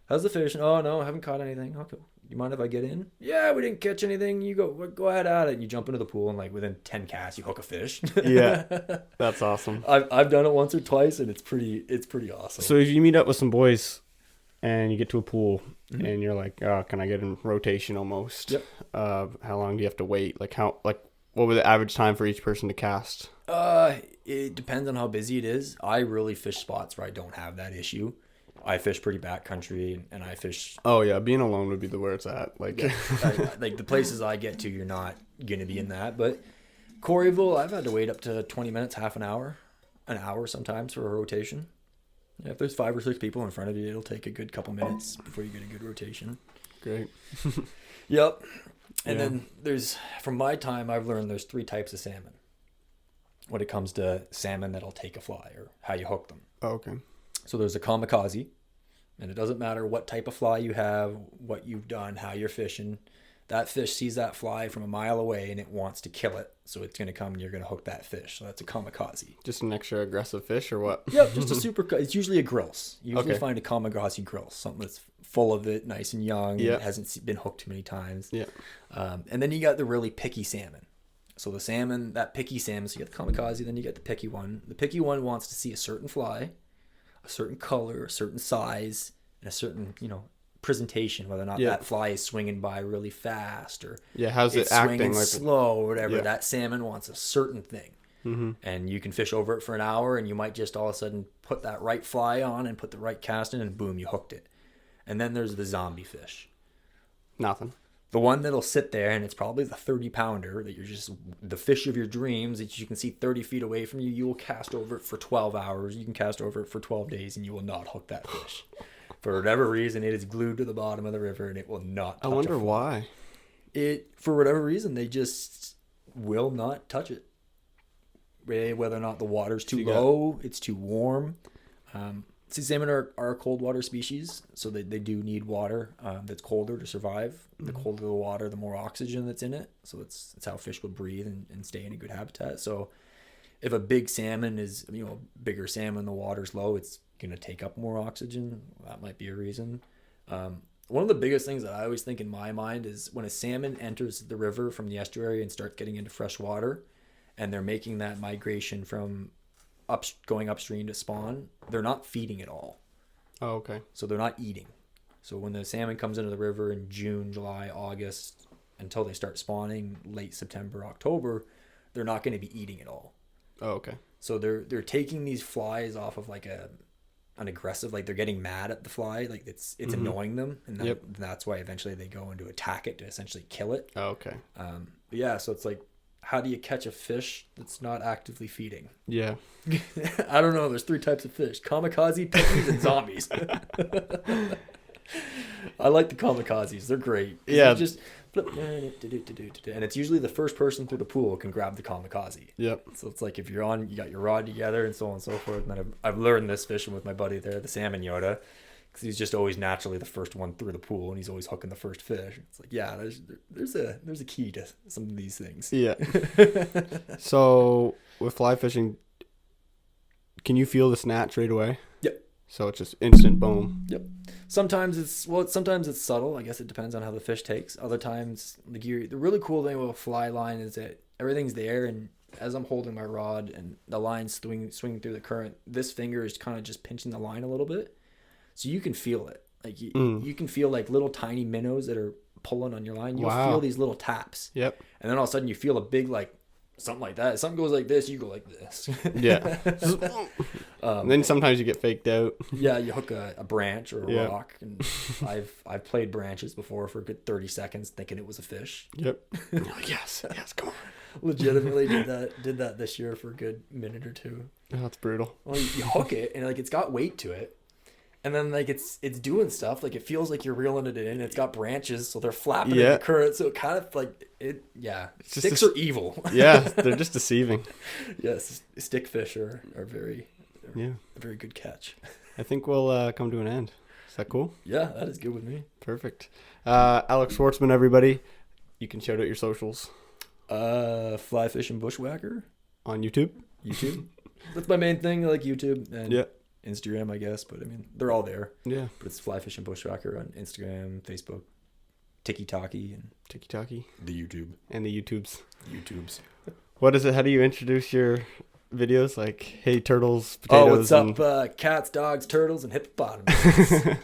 how's the fishing? Oh, no, I haven't caught anything. Okay. You mind if I get in? Yeah, we didn't catch anything. You go ahead at it. And you jump into the pool, and like within 10 casts, you hook a fish. Yeah, that's awesome. I've done it once or twice, and it's pretty awesome. So if you meet up with some boys and you get to a pool, and you're like, oh, can I get in rotation almost? Yep. How long do you have to wait? What were the average time for each person to cast? It depends on how busy it is. I really fish spots where I don't have that issue. I fish pretty backcountry, and I fish. Oh yeah, being alone would be the where it's at. Like, like the places I get to, you're not gonna be in that. But Coreyville, I've had to wait up to 20 minutes, half an hour sometimes for a rotation. Yeah, if there's 5 or 6 people in front of you, it'll take a good couple minutes before you get a good rotation. Great. Yep. And then from my time, I've learned there's 3 types of salmon when it comes to salmon that'll take a fly or how you hook them. Oh, okay. So there's a kamikaze, and it doesn't matter what type of fly you have, what you've done, how you're fishing. That fish sees that fly from a mile away and it wants to kill it. So it's going to come and you're going to hook that fish. So that's a kamikaze. Just an extra aggressive fish or what? Yep, just a super, it's usually a grilse. You usually find a kamikaze grilse, something that's full of it, nice and young, and hasn't been hooked too many times. Yeah. And then you got the really picky salmon. So the salmon, that picky salmon, so you got the kamikaze, then you get the picky one. The picky one wants to see a certain fly, a certain color, a certain size, and a certain, presentation, whether or not that fly is swinging by really fast or how's it acting swinging slow or whatever. That salmon wants a certain thing. Mm-hmm. And you can fish over it for an hour, and you might just all of a sudden put that right fly on and put the right cast in, and boom, you hooked it. And then there's the zombie fish. Nothing. The one that'll sit there, and it's probably the 30-pounder that you're just the fish of your dreams that you can see 30 feet away from you. You will cast over it for 12 hours. You can cast over it for 12 days, and you will not hook that fish. For whatever reason, it is glued to the bottom of the river, and it will not touch. I wonder why. For whatever reason, they just will not touch it. Whether or not the water's too low, it's too warm. Sea salmon are a cold water species, so they do need water that's colder to survive. The colder the water, the more oxygen that's in it. So that's how fish will breathe and stay in a good habitat. So if a big salmon is, bigger salmon, the water's low, it's going to take up more oxygen. That might be a reason. One of the biggest things that I always think in my mind is when a salmon enters the river from the estuary and starts getting into fresh water, and they're making that migration from going upstream to spawn, they're not feeding at all. Oh, okay. So they're not eating. So when the salmon comes into the river in June, July, August, until they start spawning late September, October, they're not going to be eating at all. Oh, okay. So they're taking these flies off of like an aggressive, like they're getting mad at the fly, like it's annoying them, and that's why eventually they go into attack it to essentially kill it. Oh, okay. But yeah, so it's like, how do you catch a fish that's not actively feeding? Yeah. I don't know. There's 3 types of fish: kamikaze, pickies, and zombies. I like the kamikazes. They're great. Yeah. Just flip, and it's usually the first person through the pool can grab the kamikaze. Yep. So it's like, if you're on, you got your rod together and so on and so forth. And then I've learned this fishing with my buddy there, the salmon Yoda, because he's just always naturally the first one through the pool, and he's always hooking the first fish. It's like, yeah, there's a key to some of these things. Yeah. So with fly fishing, can you feel the snatch right away? Yep. So it's just instant boom. Yep. Sometimes it's subtle. I guess it depends on how the fish takes. Other times, like, the really cool thing with a fly line is that everything's there, and as I'm holding my rod and the line's swinging through the current, this finger is kind of just pinching the line a little bit, so you can feel it. Like you can feel like little tiny minnows that are pulling on your line. You'll feel these little taps. Yep. And then all of a sudden you feel a big, like, something like that. Something goes like this, you go like this. Yeah. And then sometimes you get faked out. Yeah, you hook a branch or a rock, and I've played branches before for a good 30 seconds thinking it was a fish. Yep. You're like, yes, come on. Legitimately did that this year for a good minute or 2. Oh, that's brutal. Well, you hook it, and like, it's got weight to it, and then like it's doing stuff, like it feels like you're reeling it in. It's got branches, so they're flapping in the current, so it kind of like it. Yeah, sticks are evil. Yeah, they're just deceiving. Yes, stick fish are very a very good catch. I think we'll come to an end. Is that cool? Yeah, that is good with me. Perfect. Alex Swartman, everybody. You can shout out your socials. FlyFishingBushWacker on YouTube. That's my main thing. I like YouTube and Instagram, I guess, but I mean, they're all there. Yeah. But it's FlyFishingBushWacker on Instagram, Facebook, TikTok, and the YouTube. And the YouTubes. What is it? How do you introduce your videos? Like, hey, turtles, potatoes. Oh, what's up, cats, dogs, turtles, and hippopotamuses.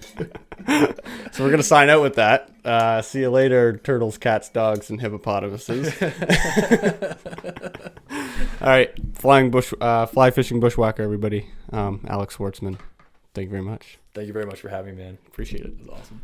So we're going to sign out with that. See you later, turtles, cats, dogs, and hippopotamuses. All right. Fly fishing bushwhacker, everybody. Alex Swartzman. Thank you very much. Thank you very much for having me, man. Appreciate it. It was awesome.